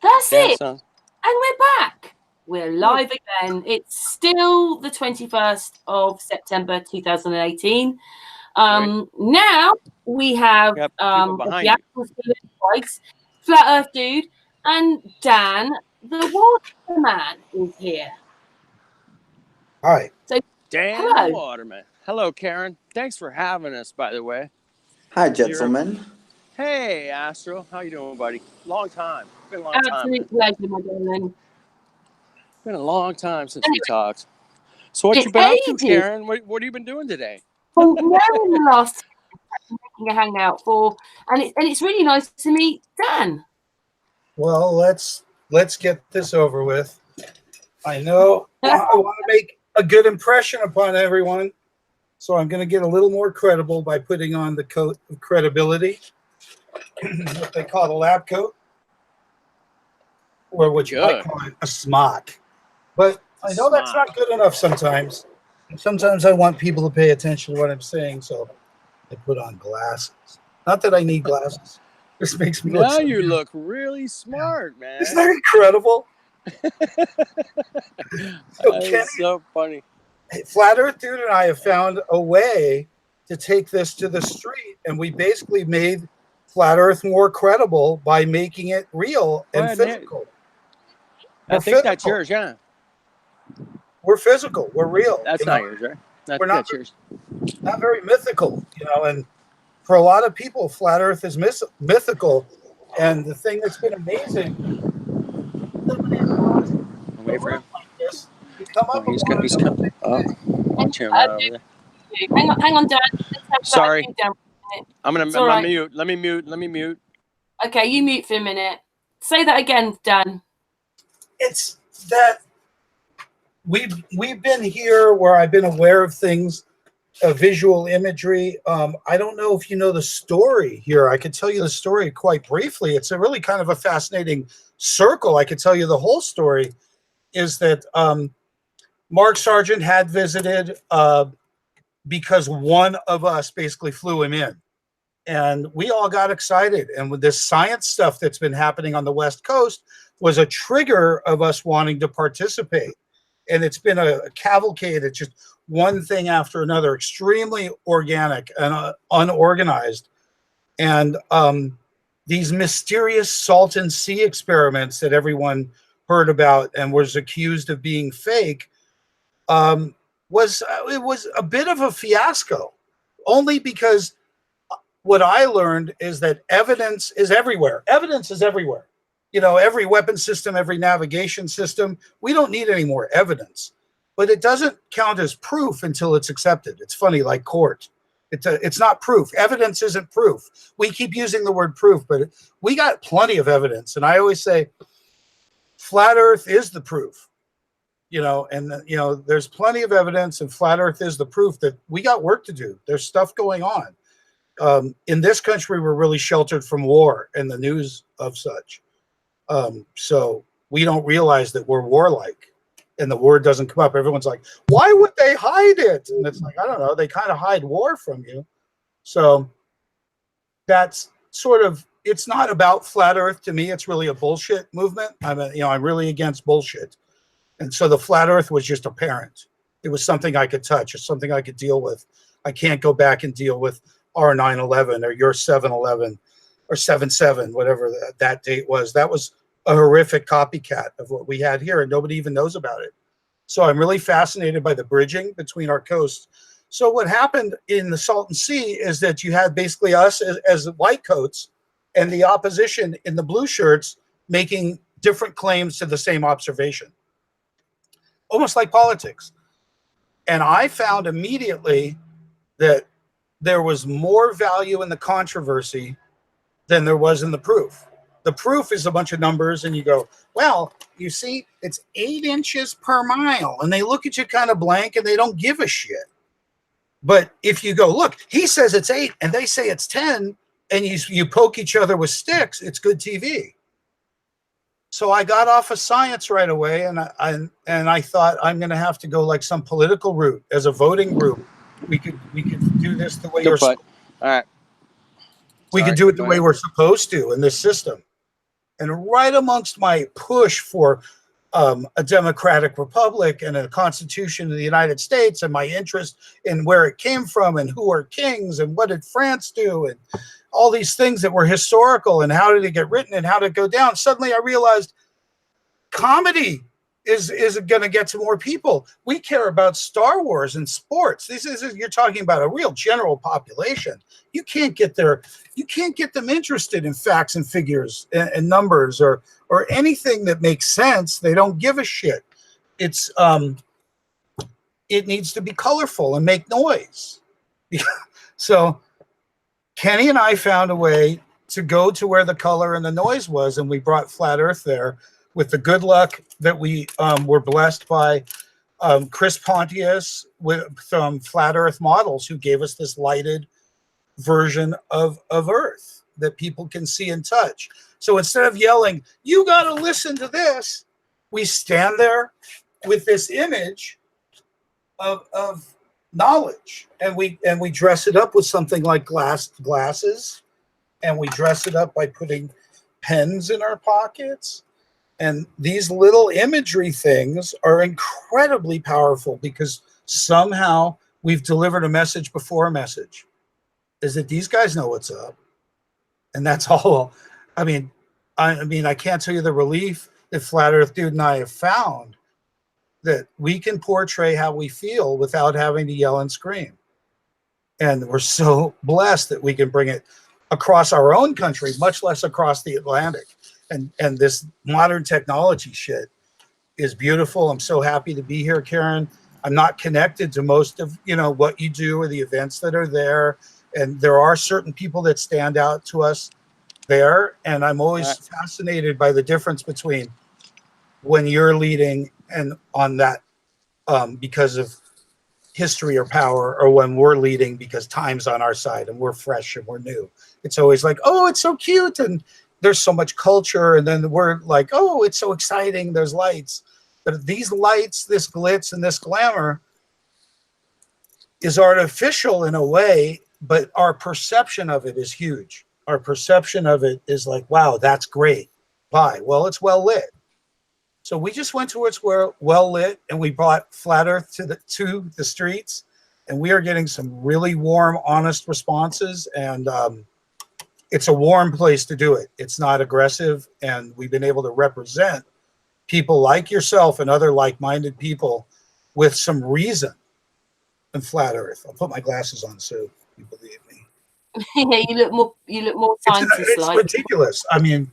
That's it. Son. And we're back. We're live again. It's still the 21st of September 2018. Now we have the Actual Twice, Flat Earth Dude, and Dan, the Waterman, is here. Hi. So, Dan hello. the Waterman. Hello, Karen. Thanks for having us, by the way. Hi, gentlemen. Hey, Astro. How you doing, buddy? Long time. Been a long time. Absolute pleasure, my darling. Been a long time since we talked. So what you been up to, Karen? What have you been doing today? Well, now in the last making a hangout for, and it's really nice to meet Dan. Well, let's get this over with. I know I want to make a good impression upon everyone, so I'm going to get a little more credible by putting on the coat of credibility, what they call the lab coat, or what you might call it, a smock. But I know that's not good enough sometimes. Sometimes I want people to pay attention to what I'm saying, so I put on glasses. Not that I need glasses. This makes me look so you good. Look really smart, man. Isn't that incredible? That's so funny. Flat Earth Dude and I have found a way to take this to the street, and we basically made Flat Earth more credible by making it real and physical. I think that's yours, yeah. We're physical. We're real. That's not yours, right? That's yours. Not very mythical, and for a lot of people, Flat Earth is mythical. And the thing that's been amazing, wait for him. Like this, come up he's coming. Oh, watch him right over there. Hang on, Dan. Sorry. I'm gonna mute. Let me mute. Okay, you mute for a minute. Say that again, Dan. It's that we've been here where I've been aware of things, visual imagery. I don't know if you know the story here. I could tell you the story quite briefly. It's a really kind of a fascinating circle. I could tell you the whole story is that Mark Sargent had visited because one of us basically flew him in. And we all got excited. And with this science stuff that's been happening on the West Coast was a trigger of us wanting to participate. And it's been a cavalcade. It's just one thing after another, extremely organic and unorganized. And these mysterious Salton Sea experiments that everyone heard about and was accused of being fake was a bit of a fiasco, only because what I learned is that evidence is everywhere. Evidence is everywhere. Every weapon system, every navigation system, we don't need any more evidence. But it doesn't count as proof until it's accepted. It's funny, like court. It's not proof. Evidence isn't proof. We keep using the word proof, but we got plenty of evidence. And I always say, Flat Earth is the proof. There's plenty of evidence, and Flat Earth is the proof that we got work to do. There's stuff going on. In this country, we're really sheltered from war and the news of such. So we don't realize that we're warlike, and the word doesn't come up. Everyone's like, why would they hide it? And it's like, I don't know. They kind of hide war from you. So that's sort of, it's not about Flat Earth to me. It's really a bullshit movement. I'm really against bullshit. And so the Flat Earth was just apparent. It was something I could touch. It's something I could deal with. I can't go back and deal with our 9/11 or your 7/11 or 7/7, whatever that date was. That was a horrific copycat of what we had here, and nobody even knows about it. So I'm really fascinated by the bridging between our coasts. So what happened in the Salton Sea is that you had basically us as white coats and the opposition in the blue shirts making different claims to the same observation, almost like politics. And I found immediately that there was more value in the controversy than there was in the proof. The proof is a bunch of numbers, and you go, well, you see, it's 8 inches per mile. And they look at you kind of blank, and they don't give a shit. But if you go, look, he says it's 8, and they say it's 10, and you poke each other with sticks, it's good TV. So I got off of science right away, and I thought I'm going to have to go like some political route as a voting group. We could do this the way All right. We could do it the way we're supposed to in this system. And right amongst my push for a democratic republic and a constitution of the United States, and my interest in where it came from and who are kings and what did France do and all these things that were historical and how did it get written and how did it go down, suddenly I realized comedy is going to get to more people. We care about Star Wars and sports. You're talking about a real general population. You can't get them interested in facts and figures and numbers or anything that makes sense. They don't give a shit. It needs to be colorful and make noise. So Kenny and I found a way to go to where the color and the noise was, and we brought Flat Earth there with the good luck that we were blessed by Chris Pontius from Flat Earth Models, who gave us this lighted version of Earth that people can see and touch. So instead of yelling, "You got to listen to this," we stand there with this image of knowledge, and we dress it up with something like glasses, and we dress it up by putting pens in our pockets. And these little imagery things are incredibly powerful because somehow we've delivered a message before a message, is that these guys know what's up. And that's all. I mean, I can't tell you the relief that Flat Earth Dude and I have found that we can portray how we feel without having to yell and scream. And we're so blessed that we can bring it across our own country, much less across the Atlantic. And this modern technology shit is beautiful. I'm so happy to be here, Karen. I'm not connected to most of, what you do or the events that are there. And there are certain people that stand out to us there. And I'm always fascinated by the difference between when you're leading and on that because of history or power, or when we're leading because time's on our side and we're fresh and we're new. It's always like, oh, it's so cute. And there's so much culture, and then we're like, oh, it's so exciting, there's lights. But these lights, this glitz and this glamour is artificial in a way, but our perception of it is huge. Our perception of it is like, wow, that's great. Bye. Well, it's well lit. So we just went to where it's well lit, and we brought Flat Earth to the streets, and we are getting some really warm, honest responses, and it's a warm place to do it. It's not aggressive, and we've been able to represent people like yourself and other like-minded people with some reason in Flat Earth. I'll put my glasses on so you believe me. Yeah, you look more scientist-like. It's ridiculous. I mean,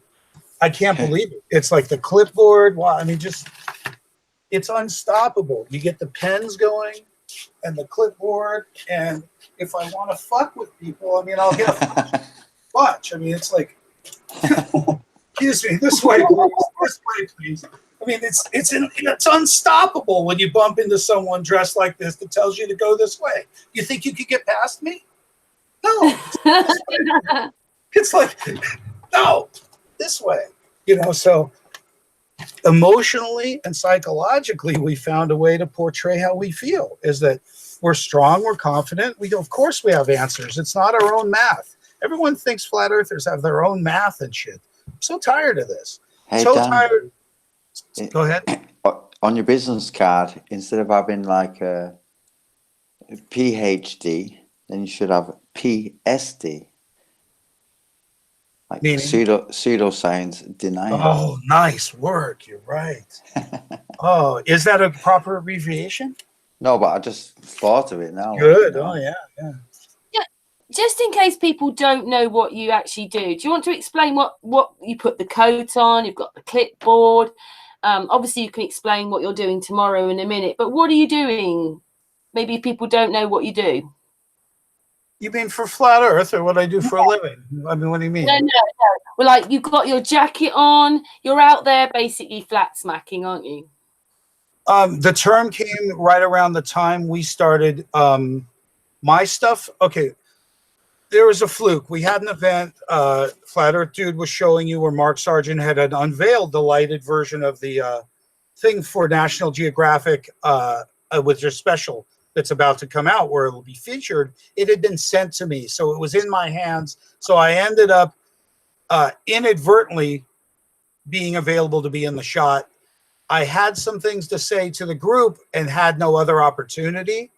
I can't believe it. It's like the clipboard. Wow, I mean, it's unstoppable. You get the pens going and the clipboard, and if I want to fuck with people, I mean, I'll get a bunch. I mean, it's like, excuse me, this way, please. This way, please. I mean, it's unstoppable when you bump into someone dressed like this that tells you to go this way. You think you could get past me? No. It's like, no, this way. So emotionally and psychologically, we found a way to portray how we feel, is that we're strong, we're confident. Of course we have answers. It's not our own math. Everyone thinks flat earthers have their own math and shit. I'm so tired of this. Hey, so Dan, tired. Go ahead. On your business card, instead of having like a PhD, then you should have PSD. Like pseudoscience denial. Oh, nice work. You're right. Oh, is that a proper abbreviation? No, but I just thought of it now. Good. Oh, yeah. Just in case people don't know what you actually do you want to explain what you put the coat on? You've got the clipboard. Obviously, you can explain what you're doing tomorrow in a minute, but what are you doing? Maybe people don't know what you do. You mean for Flat Earth, or what I do for a living? I mean, what do you mean? No. Well, like, you've got your jacket on. You're out there basically flat smacking, aren't you? The term came right around the time we started my stuff. Okay, there was a fluke. We had an event. Flat Earth Dude was showing you where Mark Sargent had unveiled the lighted version of the thing for National Geographic with their special that's about to come out, where it will be featured. It had been sent to me, so it was in my hands. So I ended up inadvertently being available to be in the shot. I had some things to say to the group and had no other opportunity.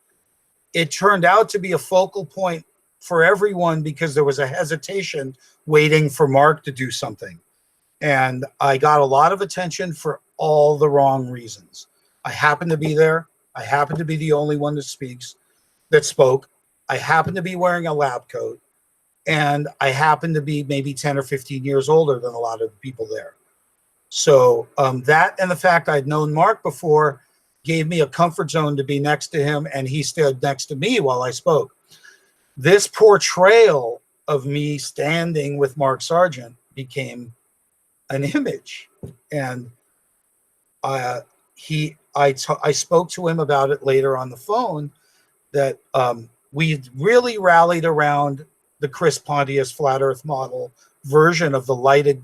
It turned out to be a focal point for everyone because there was a hesitation waiting for Mark to do something. And I got a lot of attention for all the wrong reasons. I happened to be there. I happened to be the only one that spoke. I happened to be wearing a lab coat. And I happened to be maybe 10 or 15 years older than a lot of the people there. So that and the fact I'd known Mark before gave me a comfort zone to be next to him, and he stood next to me while I spoke. This portrayal of me standing with Mark Sargent became an image, and I spoke to him about it later on the phone, that we really rallied around the Chris Pontius flat Earth model version of the lighted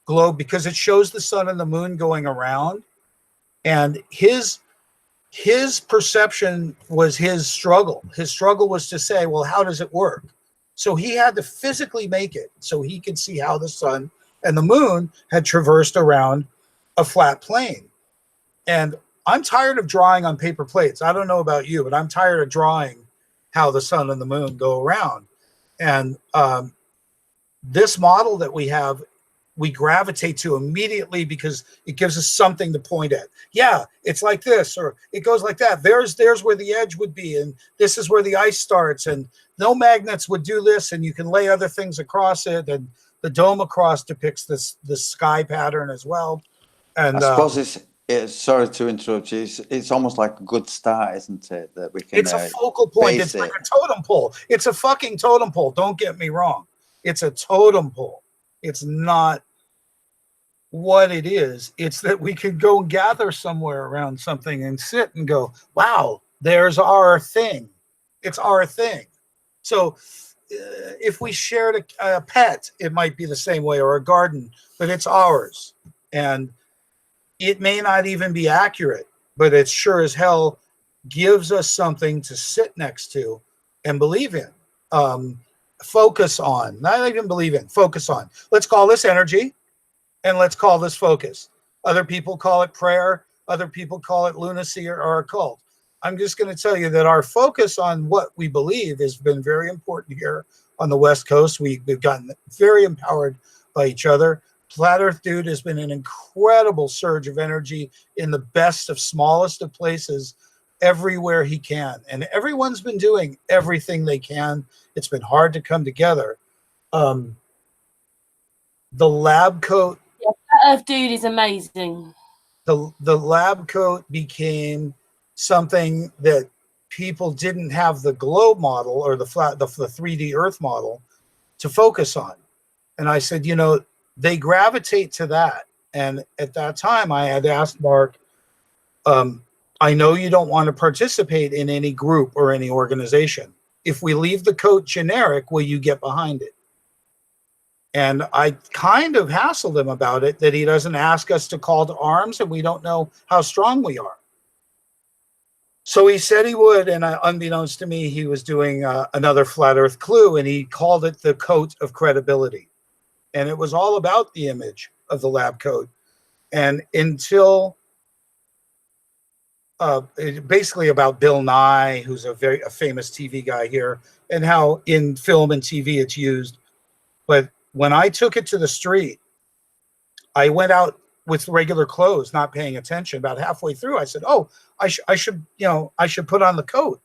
globe because it shows the sun and the moon going around, and his perception was his struggle. His struggle was to say, well, how does it work? So he had to physically make it so he could see how the sun and the moon had traversed around a flat plane. And I'm tired of drawing on paper plates. I don't know about you, but I'm tired of drawing how the sun and the moon go around. And this model that we have, we gravitate to immediately because it gives us something to point at. Yeah, it's like this, or it goes like that. There's where the edge would be, and this is where the ice starts, and no magnets would do this, and you can lay other things across it, and the dome across depicts this sky pattern as well. And I suppose it's sorry to interrupt you. It's almost like a good start, isn't it? That we can. It's a focal point. It's like a totem pole. It's a fucking totem pole. Don't get me wrong. It's a totem pole. It's not what it is. It's that we could go gather somewhere around something and sit and go, wow, there's our thing. It's our thing. So if we shared a pet, it might be the same way, or a garden, but it's ours. And it may not even be accurate, but it sure as hell gives us something to sit next to and believe in. Focus on, not even believe in, focus on. Let's call this energy, and let's call this focus. Other people call it prayer. Other people call it lunacy or occult. I'm just going to tell you that our focus on what we believe has been very important here on the West Coast. We've gotten very empowered by each other. Flat Earth Dude has been an incredible surge of energy in the best of smallest of places everywhere he can. And everyone's been doing everything they can. It's been hard to come together. The lab coat. Yeah, Flat Earth Dude is amazing. The lab coat became something that people didn't have the globe model or the 3D Earth model to focus on. And I said, you know, they gravitate to that. And at that time, I had asked Mark, I know you don't want to participate in any group or any organization. If we leave the coat generic, will you get behind it? And I kind of hassled him about it, that he doesn't ask us to call to arms and we don't know how strong we are. So he said he would, and unbeknownst to me, he was doing another Flat Earth Clue, and he called it the Coat of Credibility. And it was all about the image of the lab coat. And until basically about Bill Nye, who's a famous TV guy here, and how in film and TV it's used. But when I took it to the street, I went out with regular clothes, not paying attention. About halfway through, I said, "Oh, I should put on the coat."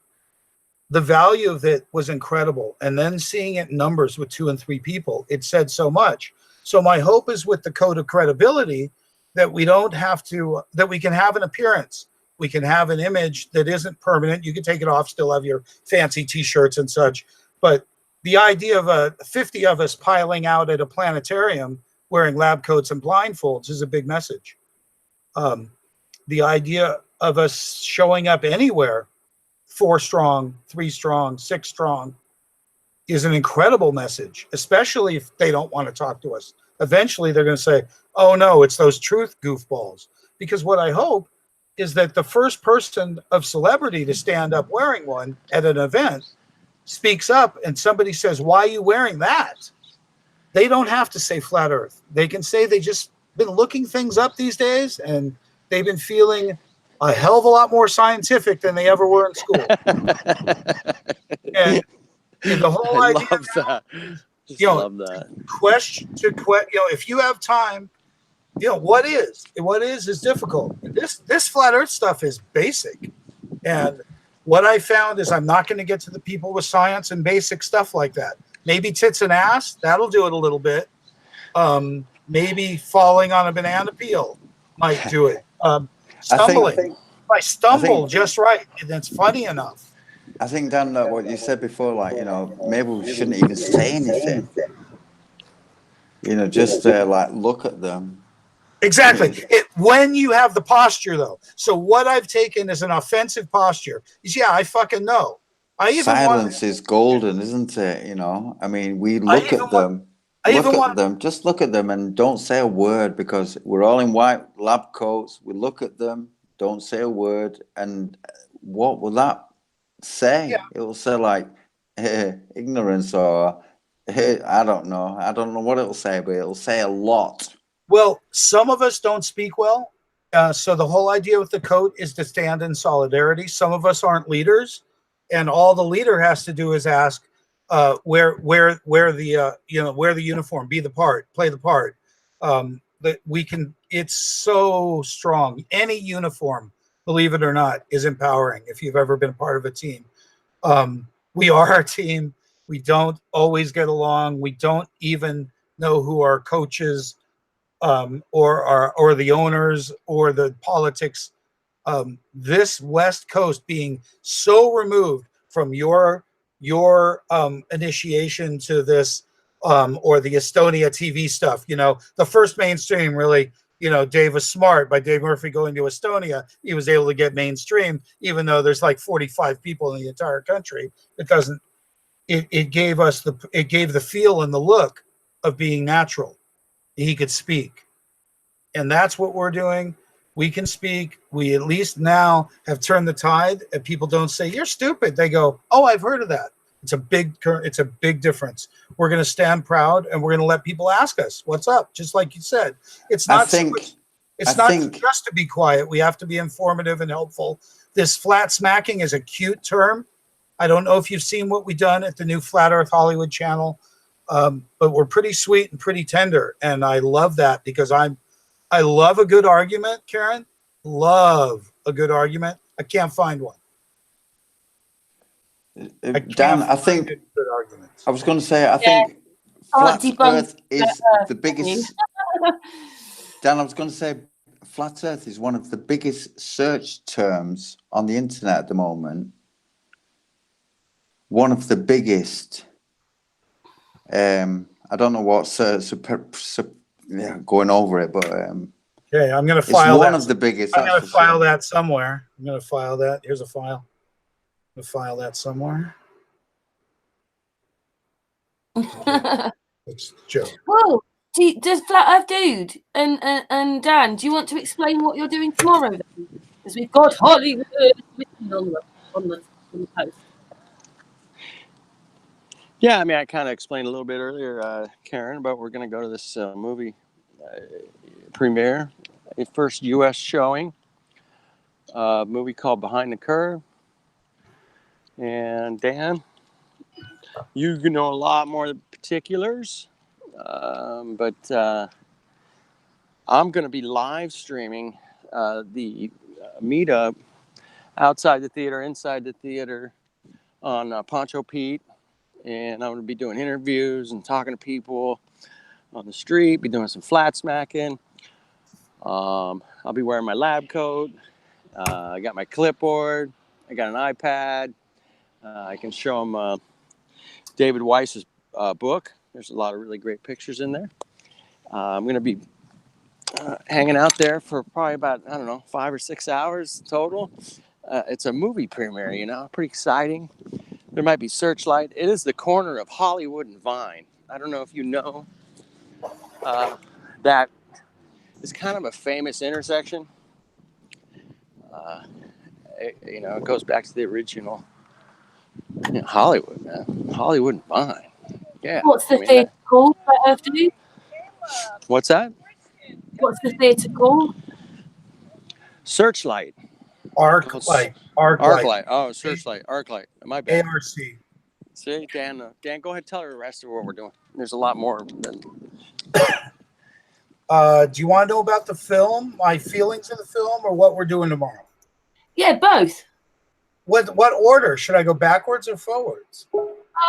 The value of it was incredible. And then seeing it in numbers with 2 and 3 people, it said so much. So my hope is with the Coat of Credibility that we don't have to, that we can have an appearance. We can have an image that isn't permanent. You can take it off, still have your fancy t-shirts and such. But the idea of 50 of us piling out at a planetarium wearing lab coats and blindfolds is a big message. The idea of us showing up anywhere, 4 strong, 3 strong, 6 strong, is an incredible message, especially if they don't want to talk to us. Eventually, they're going to say, oh, no, it's those truth goofballs. Because what I hope is that the first person of celebrity to stand up wearing one at an event speaks up and somebody says, why are you wearing that? They don't have to say flat Earth. They can say they just been looking things up these days, and they've been feeling a hell of a lot more scientific than they ever were in school. and the whole I idea love that. Just you know, love that. If you have time, what is difficult. This flat Earth stuff is basic, and what I found is I'm not going to get to the people with science and basic stuff like that. Maybe tits and ass, that'll do it a little bit. Maybe falling on a banana peel might do it. Stumbling. If I stumble just right, and it's funny enough. I think, Dan, that what you said before, like, maybe we shouldn't even say anything. Just like look at them. Exactly. When you have the posture, though. So what I've taken is an offensive posture. I fucking know. Silence is golden, isn't it? I mean, we look at them. Just look at them and don't say a word, because we're all in white lab coats. We look at them, don't say a word. And what will that say? Yeah. It will say like ignorance, or I don't know. I don't know what it'll say, but it'll say a lot. Well, some of us don't speak well. So the whole idea with the coat is to stand in solidarity. Some of us aren't leaders, and all the leader has to do is ask, wear the uniform, be the part, play the part. That we can. It's so strong. Any uniform, believe it or not, is empowering. If you've ever been a part of a team, we are a team. We don't always get along. We don't even know who our coaches or the owners or the politics. This West Coast being so removed from your initiation to this or the Estonia TV stuff, the first mainstream really, Dave was smart. By Dave Murphy going to Estonia, he was able to get mainstream, even though there's like 45 people in the entire country. It gave the feel and the look of being natural. He could speak, and that's what we're doing. We can speak. We at least now have turned the tide, and people don't say you're stupid. They go, "Oh, I've heard of that." It's a big difference. We're going to stand proud, and we're going to let people ask us what's up. Just like you said, it's not just to be quiet. We have to be informative and helpful. This flat smacking is a cute term. I don't know if you've seen what we've done at the new Flat Earth Hollywood channel, but we're pretty sweet and pretty tender, and I love that because I love a good argument, Karen. Love a good argument. I can't find one. Dan, I think I was going to say, I think Flat Earth is the biggest. Dan, I was going to say Flat Earth is one of the biggest search terms on the internet at the moment. One of the biggest. I don't know what going over it, but okay, I'm going to file one of the biggest. I'm going to file that somewhere. I'm going to file that. Here's a file. I'm going to file that somewhere. It's a joke. Well, does Flat Earth Dude and Dan, do you want to explain what you're doing tomorrow then? Because we've got Hollywood on the post. Yeah, I mean, I kind of explained a little bit earlier, Karen, about we're going to go to this movie premiere, a first U.S. showing, movie called Behind the Curve. And Dan, you know a lot more of the particulars, but I'm going to be live streaming the meetup outside the theater, inside the theater on Poncho Pete. And I'm going to be doing interviews and talking to people on the street, be doing some flat smacking. I'll be wearing my lab coat. I got my clipboard. I got an iPad. I can show them David Weiss's book. There's a lot of really great pictures in there. I'm going to be hanging out there for probably about, 5 or 6 hours total. It's a movie premiere, pretty exciting. There might be Searchlight. It is the corner of Hollywood and Vine. I don't know if you know that is kind of a famous intersection. It goes back to the original Hollywood, man. Hollywood and Vine. Yeah. What's the thing called? What's that? What's the theatre called? Searchlight. ArcLight. ArcLight. Oh, Searchlight. ArcLight. My bad. ARC. See, Dan, go ahead and tell her the rest of what we're doing. There's a lot more than... Do you want to know about the film, my feelings of the film, or what we're doing tomorrow? Yeah, both. What order? Should I go backwards or forwards?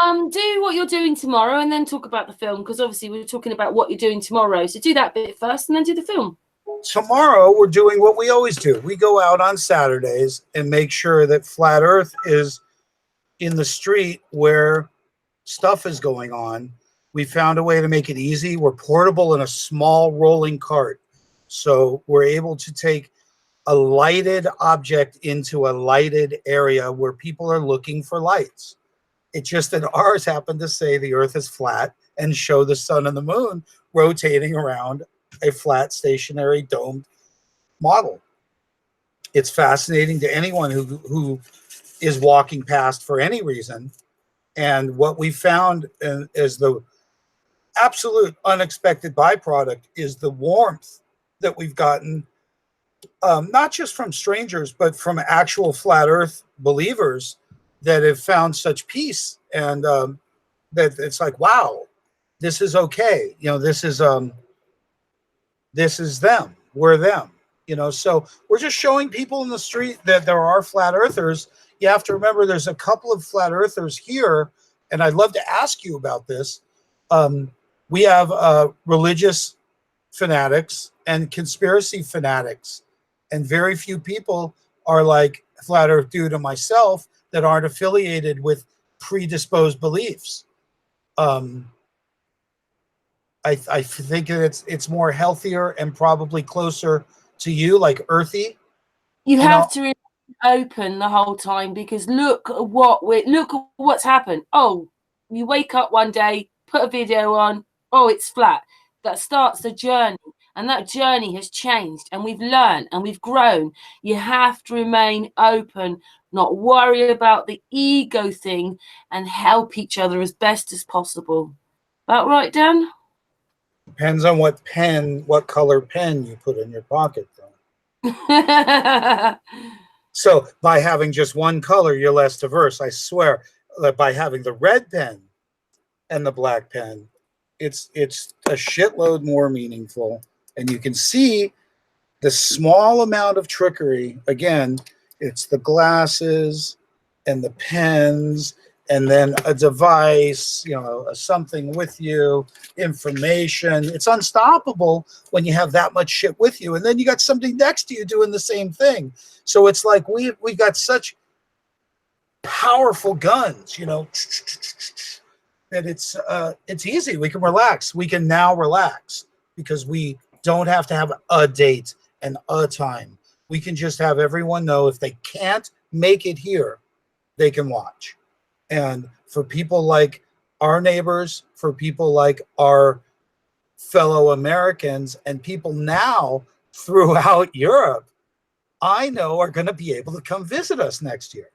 Do what you're doing tomorrow and then talk about the film, because obviously we're talking about what you're doing tomorrow. So do that bit first and then do the film. Tomorrow we're doing what we always do. We go out on Saturdays and make sure that Flat Earth is in the street where stuff is going on. We found a way to make it easy. We're portable in a small rolling cart. So we're able to take a lighted object into a lighted area where people are looking for lights. It's just that ours happened to say the Earth is flat and show the sun and the moon rotating around a flat, stationary, domed model. It's fascinating to anyone who is walking past for any reason. And what we found is the absolute unexpected byproduct is the warmth that we've gotten, not just from strangers, but from actual Flat Earth believers that have found such peace, and that it's like, wow, this is okay. You know, this is them. We're them. You know, so we're just showing people in the street that there are flat earthers. You have to remember there's a couple of flat earthers here, and I'd love to ask you about this. We have religious fanatics and conspiracy fanatics, and very few people are like Flat Earth Dude and myself that aren't affiliated with predisposed beliefs. I think it's more healthier and probably closer to you, like earthy. You have to remain open the whole time, because look at what's happened. Oh, you wake up one day, put a video on, oh, it's flat. That starts the journey, and that journey has changed, and we've learned and we've grown. You have to remain open, not worry about the ego thing, and help each other as best as possible. About right, Dan? Depends on what color pen you put in your pocket, though. So by having just one color, you're less diverse. I swear that by having the red pen and the black pen, it's a shitload more meaningful. And you can see the small amount of trickery. Again, it's the glasses and the pens, and then a device, you know, something with you, information. It's unstoppable when you have that much shit with you. And then you got somebody next to you doing the same thing. So it's like we've got such powerful guns, you know, that it's easy. We can relax. We can now relax because we don't have to have a date and a time. We can just have everyone know if they can't make it here, they can watch. And for people like our neighbors, for people like our fellow Americans, and people now throughout Europe, I know are going to be able to come visit us next year.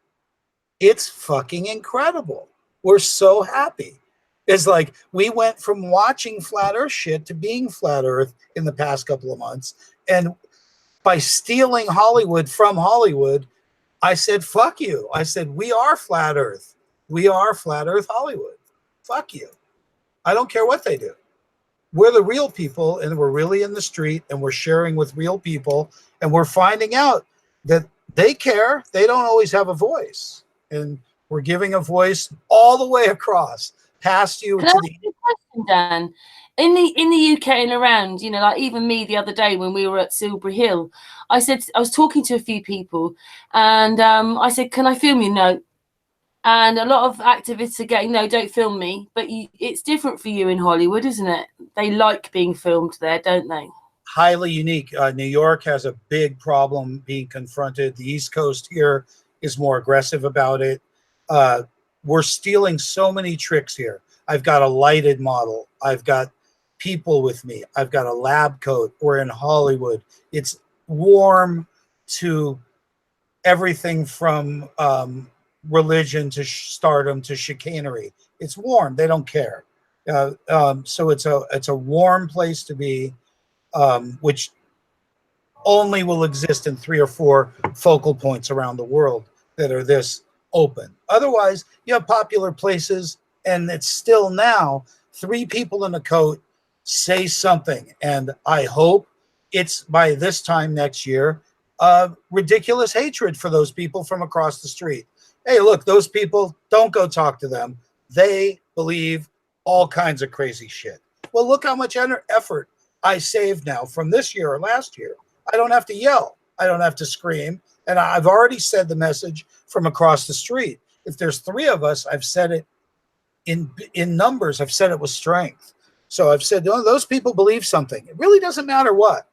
It's fucking incredible. We're so happy. It's like we went from watching flat earth shit to being flat earth in the past couple of months. And by stealing Hollywood from Hollywood, I said, fuck you. I said, we are flat earth. We are flat earth Hollywood. Fuck you. I don't care what they do. We're the real people, and we're really in the street, and we're sharing with real people, and we're finding out that they care. They don't always have a voice. And we're giving a voice all the way across, past you. Can I ask you a question, Dan? In the UK and around, you know, like even me the other day when we were at Silbury Hill, I was talking to a few people, and I said, can I film you? No. And a lot of activists are getting, no, don't film me. But it's different for you in Hollywood, isn't it? They like being filmed there, don't they? Highly unique. New York has a big problem being confronted. The East Coast here is more aggressive about it. We're stealing so many tricks here. I've got a lighted model. I've got people with me. I've got a lab coat. We're in Hollywood. It's warm to everything from religion to stardom to chicanery. It's warm. They don't care. So it's a warm place to be. which only will exist in 3 or 4 focal points around the world that are this open. Otherwise, you have popular places, and it's still now 3 people in a coat say something, and I hope it's by this time next year ridiculous hatred for those people from across the street. Hey, look, those people, don't go talk to them. They believe all kinds of crazy shit. Well, look how much effort I saved now from this year or last year. I don't have to yell. I don't have to scream. And I've already said the message from across the street. If there's 3 of us, I've said it in numbers. I've said it with strength. So I've said, oh, those people believe something. It really doesn't matter what.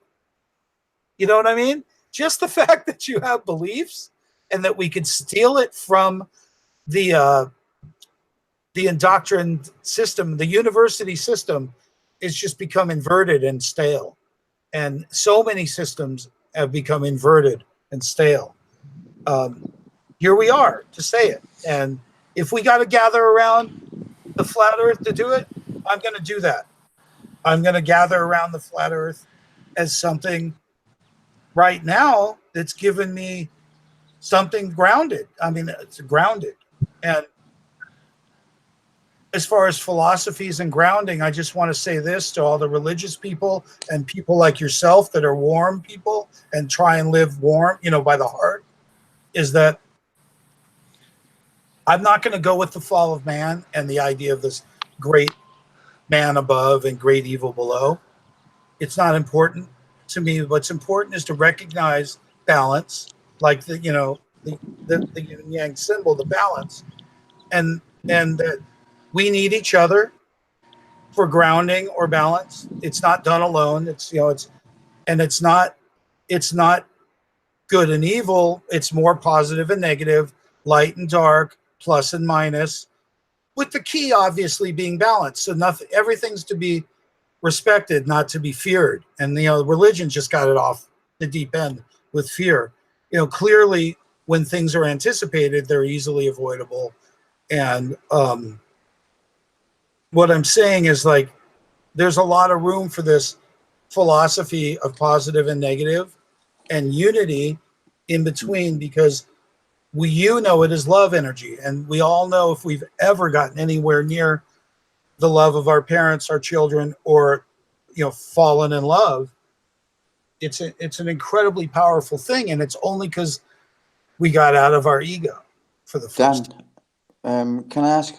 You know what I mean? Just the fact that you have beliefs and that we can steal it from the indoctrined system, the university system, is just become inverted and stale. And so many systems have become inverted and stale. Here we are to say it. And if we got to gather around the flat earth to do it, I'm going to do that. I'm going to gather around the flat earth as something right now that's given me something grounded. I mean, it's grounded. And as far as philosophies and grounding, I just want to say this to all the religious people and people like yourself that are warm people and try and live warm, you know, by the heart, is that I'm not going to go with the fall of man and the idea of this great man above and great evil below. It's not important to me. What's important is to recognize balance, like the, you know, the yin and yang symbol, the balance, and that we need each other for grounding or balance. It's not done alone. It's, you know, it's not good and evil. It's more positive and negative, light and dark, plus and minus, with the key obviously being balance. So nothing, everything's to be respected, not to be feared. And, you know, religion just got it off the deep end with fear. You know, clearly when things are anticipated, they're easily avoidable. And what I'm saying is, like, there's a lot of room for this philosophy of positive and negative and unity in between, because you know it is love energy. And we all know if we've ever gotten anywhere near the love of our parents, our children, or, you know, fallen in love, it's an incredibly powerful thing. And it's only because we got out of our ego for the first time. Can I ask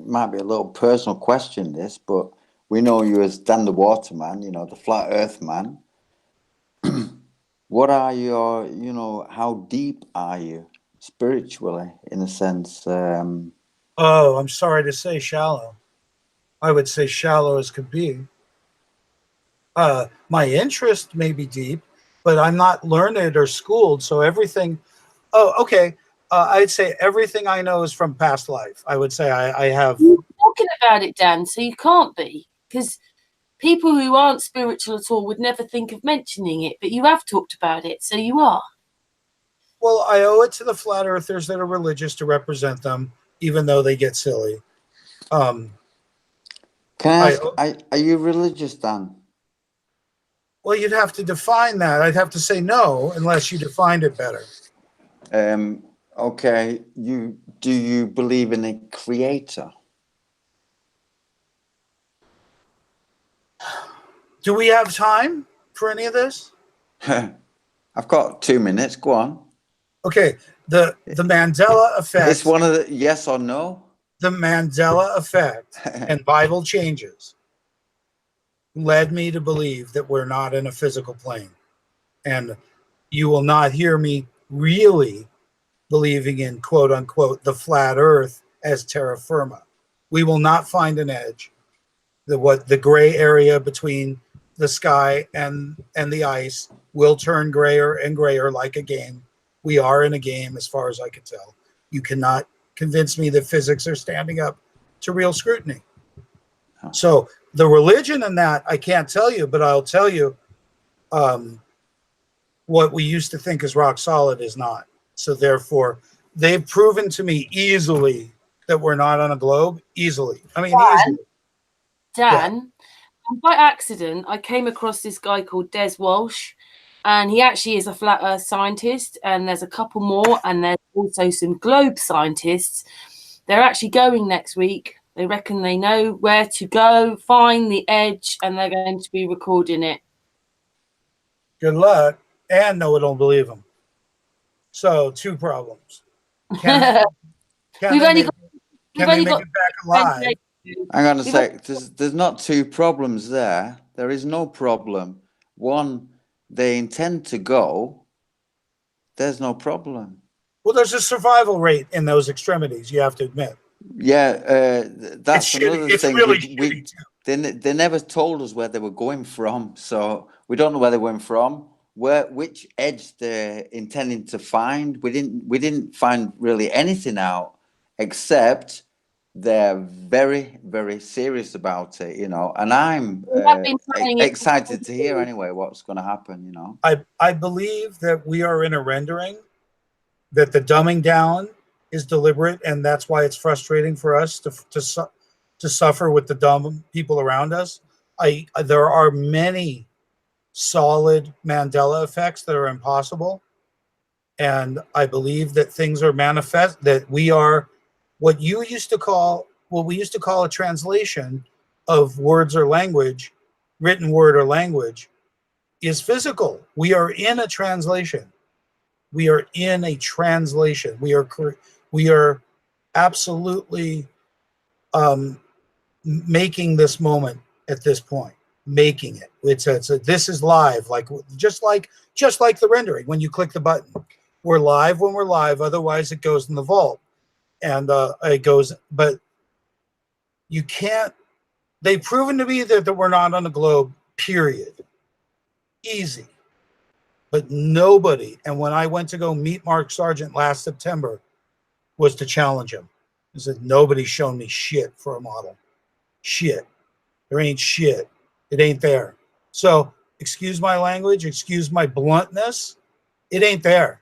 might be a little personal question, this, but we know you as Dan the Waterman, you know, the flat earth man. What are your, you know, how deep are you spiritually, in a sense? Oh, I'm sorry to say shallow. I would say shallow as could be. My interest may be deep, but I'm not learned or schooled. So everything, I'd say everything I know is from past life. I would say I have. You're talking about it, Dan, so you can't be, because people who aren't spiritual at all would never think of mentioning it, but you have talked about it, so you are. Well, I owe it to the flat earthers that are religious to represent them, even though they get silly. Can I ask, are you religious, Dan? Well, you'd have to define that. I'd have to say no, unless you defined it better. Okay. Do you believe in a creator? Do we have time for any of this? I've got 2 minutes. Go on. Okay. The Mandela effect. It's one of the yes or no. The Mandela effect and Bible changes led me to believe that we're not in a physical plane. And you will not hear me really believing in, quote unquote, the flat earth as terra firma. We will not find an edge. The gray area between the sky and the ice will turn grayer and grayer like a game. We are in a game, as far as I can tell. You cannot convince me that physics are standing up to real scrutiny. Oh. So the religion in that, I can't tell you, but I'll tell you what we used to think is rock solid is not. So therefore, they've proven to me easily that we're not on a globe. Easily. I mean, easily. Dan, And by accident, I came across this guy called Des Walsh, and he actually is a flat Earth scientist. And there's a couple more, and there's also some globe scientists. They're actually going next week. They reckon they know where to go, find the edge, and they're going to be recording it. Good luck. And no one will believe them. So 2 problems. Can We've only got it back alive? I'm going to say, there's not 2 problems there. There is no problem. One, they intend to go. There's no problem. Well, there's a survival rate in those extremities, you have to admit. Yeah, that's another thing. Really they never told us where they were going from, so we don't know where they went from. Which edge they're intending to find. We didn't find really anything out, except they're very, very serious about it, you know. And I'm excited to hear anyway what's going to happen, you know. I believe that we are in a rendering, that the dumbing down is deliberate, and that's why it's frustrating for us to suffer with the dumb people around us. There are many solid Mandela effects that are impossible, and I believe that things are manifest, that we are what we used to call a translation of words or language, written word or language, is physical. We are in a translation. We are in a translation. We are absolutely making this moment at this point. Making it. This is live, just like the rendering. When you click the button, we're live when we're live. Otherwise, it goes in the vault, and it goes. But you can't. They've proven to me that we're not on a globe. Period. Easy. But nobody. And when I went to go meet Mark Sargent last September, was to challenge him. He said, nobody's shown me shit for a model. Shit. There ain't shit. It ain't there. So, excuse my language, excuse my bluntness. It ain't there.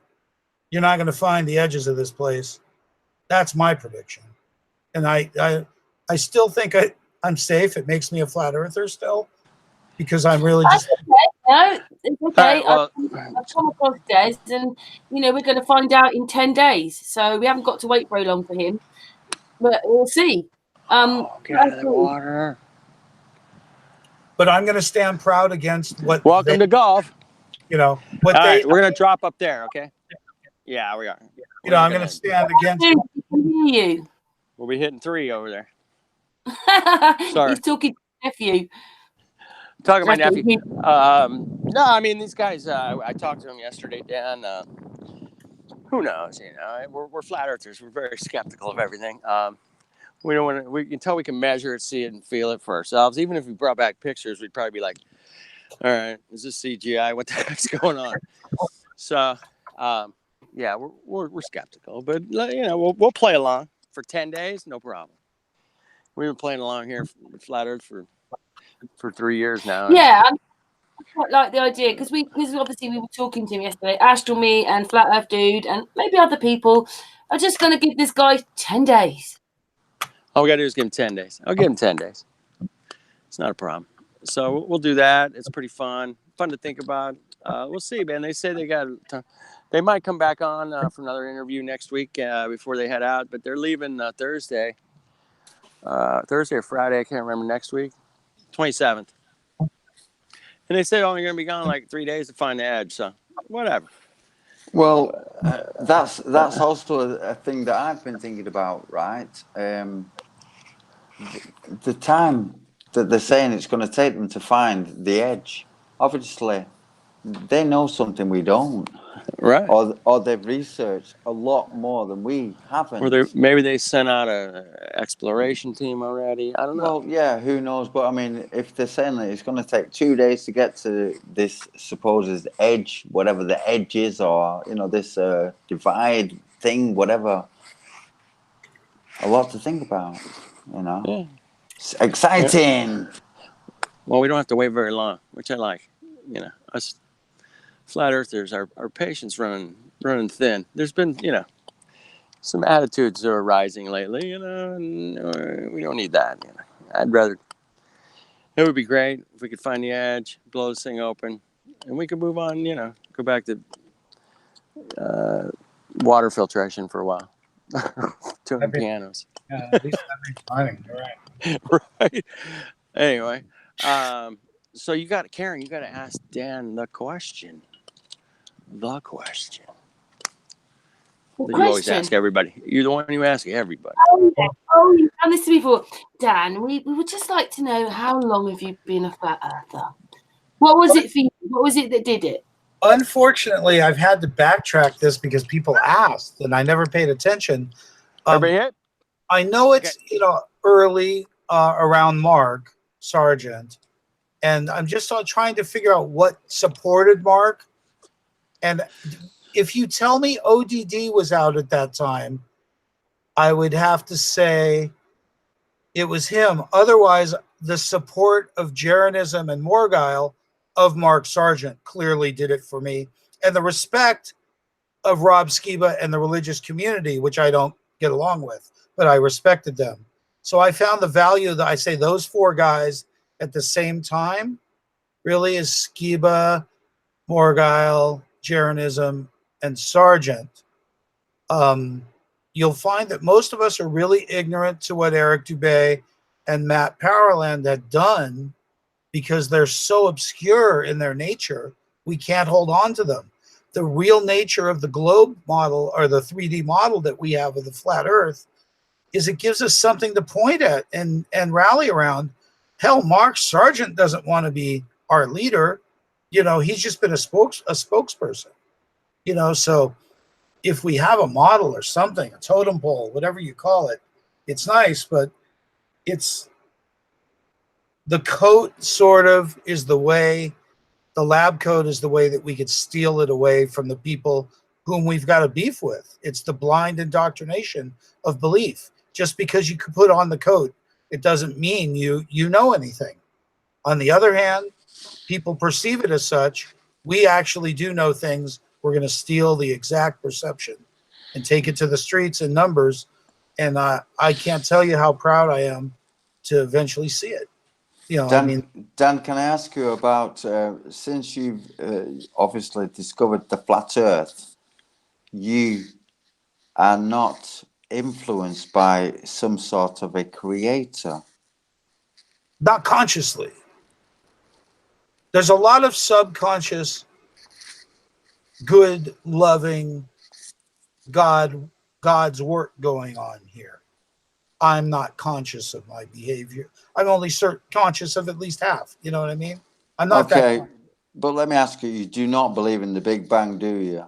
You're not going to find the edges of this place. That's my prediction. And I still think I'm safe. It makes me a flat earther still, because I'm really just. Okay. No, it's okay. Right, well, I've come across Des, and we're going to find out in 10 days. So we haven't got to wait very long for him, but we'll see. Get out of the water. But I'm going to stand proud against what. Welcome to golf. What All right, we're going to drop up there, okay? Yeah, we are. I'm going to stand against. You. We'll be hitting 3 over there. Sorry. He's talking to my nephew. Talking to my nephew. No, I mean, these guys, I talked to them yesterday, Dan. Who knows? We're flat earthers. We're very skeptical of everything. We don't want to. Until we can measure it, see it, and feel it for ourselves. Even if we brought back pictures, we'd probably be like, "All right, is this CGI? What the heck's going on?" So, yeah, we're skeptical, but we'll play along for 10 days, no problem. We've been playing along here with Flat Earth for 3 years now. Yeah, I quite like the idea, because obviously we were talking to him yesterday. Astral Me and Flat Earth Dude and maybe other people are just going to give this guy 10 days. All we got to do is give him 10 days. I'll give him 10 days. It's not a problem. So we'll do that. It's pretty fun to think about. We'll see, man. They say they might come back on for another interview next week before they head out, but they're leaving Thursday or Friday. I can't remember, next week, 27th. And they say only going to be gone like 3 days to find the edge. So whatever. Well, that's also a thing that I've been thinking about, right? The time that they're saying it's going to take them to find the edge, obviously, they know something we don't. Right. Or they've researched a lot more than we haven't. Or maybe they sent out an exploration team already. I don't know. Well, yeah, who knows? But I mean, if they're saying that it's going to take 2 days to get to this supposed edge, whatever the edge is, or this divide thing, whatever, a lot to think about. Yeah. It's exciting. Yeah. Well, we don't have to wait very long, which I like. Us flat earthers, our patience running thin. There's been some attitudes that are rising lately, and we don't need that. I'd rather It would be great if we could find the edge, blow this thing open, and we could move on, go back to water filtration for a while. Doing pianos. Yeah, at least that makes money. All right. Right. Anyway, so Karen, you got to ask Dan the question. The question. What You always question? ask everybody. You're the one who asks everybody. Oh, yeah. Oh, you've done this before. Dan, we would just like to know, how long have you been a flat earther? What was it for you? What was it that did it? Unfortunately, I've had to backtrack this because people asked and I never paid attention. Everybody hit? I know it's, early around Mark Sargent, and I'm just trying to figure out what supported Mark. And if you tell me ODD was out at that time, I would have to say it was him. Otherwise, the support of Jeranism and Morgile of Mark Sargent clearly did it for me. And the respect of Rob Skiba and the religious community, which I don't get along with, but I respected them. So I found the value that I say those four guys at the same time really is Skiba, Morgile, Jeranism, and Sargent. You'll find that most of us are really ignorant to what Eric Dubé and Matt Powerland had done because they're so obscure in their nature, we can't hold on to them. The real nature of the globe model, or the 3D model that we have of the flat earth, is it gives us something to point at and rally around. Hell, Mark Sargent doesn't want to be our leader. He's just been a spokesperson. So if we have a model or something, a totem pole, whatever you call it, it's nice, but it's the coat sort of is the way, the lab coat is the way that we could steal it away from the people whom we've got a beef with. It's the blind indoctrination of belief. Just because you could put on the coat, it doesn't mean you know anything. On the other hand, people perceive it as such. We actually do know things. We're going to steal the exact perception and take it to the streets in numbers. And I can't tell you how proud I am to eventually see it. Dan, can I ask you about, since you've obviously discovered the flat earth, you are not influenced by some sort of a creator? Not consciously. There's a lot of subconscious, good, loving, God's work going on here. I'm not conscious of my behavior. I'm only conscious of at least half. You know what I mean? I'm not okay, that. But let me ask you, you do not believe in the Big Bang, do you?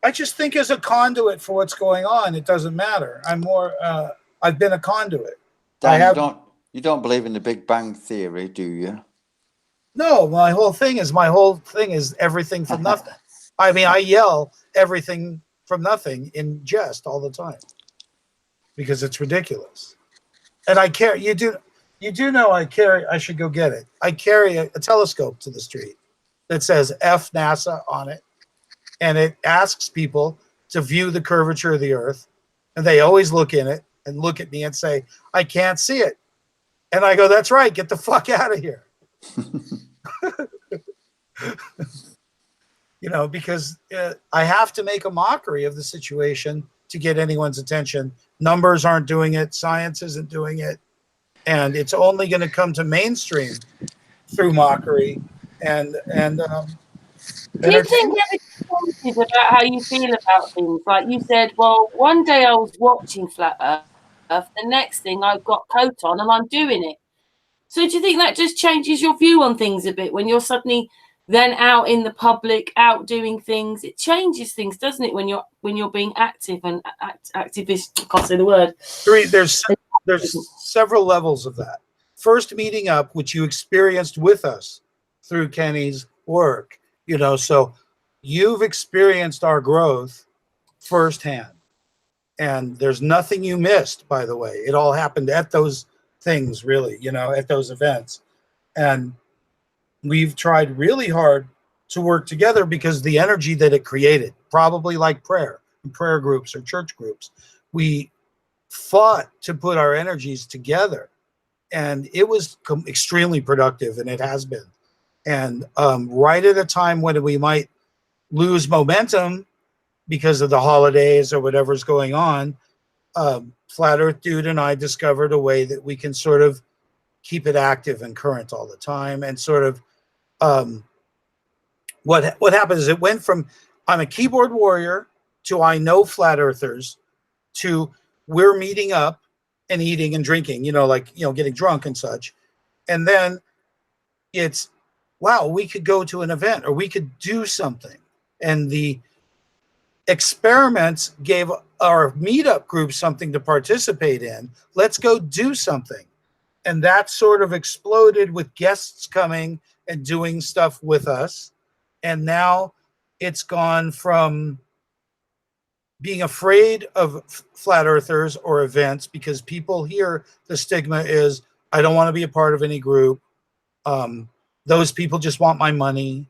I just think as a conduit for what's going on, it doesn't matter. I'm more, I've been a conduit. Dan, you don't believe in the Big Bang theory, do you? No, my whole thing is everything from nothing. I mean, I yell everything from nothing in jest all the time because it's ridiculous. And I carry, you do know I should go get it. I carry a telescope to the street that says F NASA on it. And it asks people to view the curvature of the earth. And they always look in it and look at me and say, I can't see it. And I go, that's right. Get the fuck out of here. Because I have to make a mockery of the situation to get anyone's attention. Numbers aren't doing it. Science isn't doing it. And it's only going to come to mainstream through mockery and do you think everything about how you feel about things? Like you said, well, one day I was watching Flat Earth, the next thing I've got coat on and I'm doing it. So do you think that just changes your view on things a bit when you're suddenly then out in the public, out doing things? It changes things, doesn't it, when you're being active and activist? I can't say the word. There's several levels of that. First, meeting up, which you experienced with us through Kenny's work. So you've experienced our growth firsthand. And there's nothing you missed, by the way. It all happened at those things, really, at those events. And we've tried really hard to work together because the energy that it created, probably like prayer and prayer groups or church groups, we fought to put our energies together and it was extremely productive, and it has been. And right at a time when we might lose momentum because of the holidays or whatever's going on, Flat Earth Dude and I discovered a way that we can sort of keep it active and current all the time. And sort of what happens is it went from I'm a keyboard warrior to I know flat earthers to we're meeting up and eating and drinking, getting drunk and such. And then it's, wow, we could go to an event or we could do something. And the experiments gave our meetup group something to participate in. Let's go do something. And that sort of exploded with guests coming and doing stuff with us. And now it's gone from being afraid of flat earthers or events because people hear the stigma is, I don't want to be a part of any group. Those people just want my money.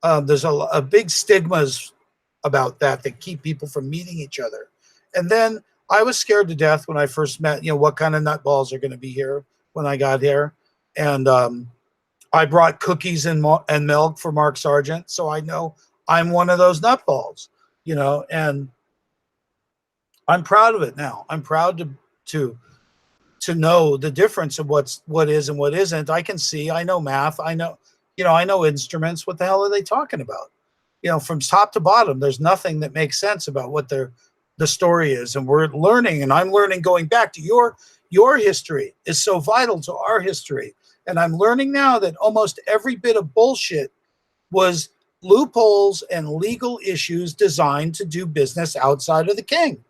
There's a big stigmas about that keep people from meeting each other. And then I was scared to death when I first met, what kind of nutballs are going to be here when I got here. And I brought cookies and milk for Mark Sargent. So I know I'm one of those nutballs, and I'm proud of it now. I'm proud to know the difference of what is and what isn't. I can see, I know math. I know instruments. What the hell are they talking about? From top to bottom, there's nothing that makes sense about what the story is. And we're learning, and I'm learning going back to your history is so vital to our history. And I'm learning now that almost every bit of bullshit was loopholes and legal issues designed to do business outside of the king.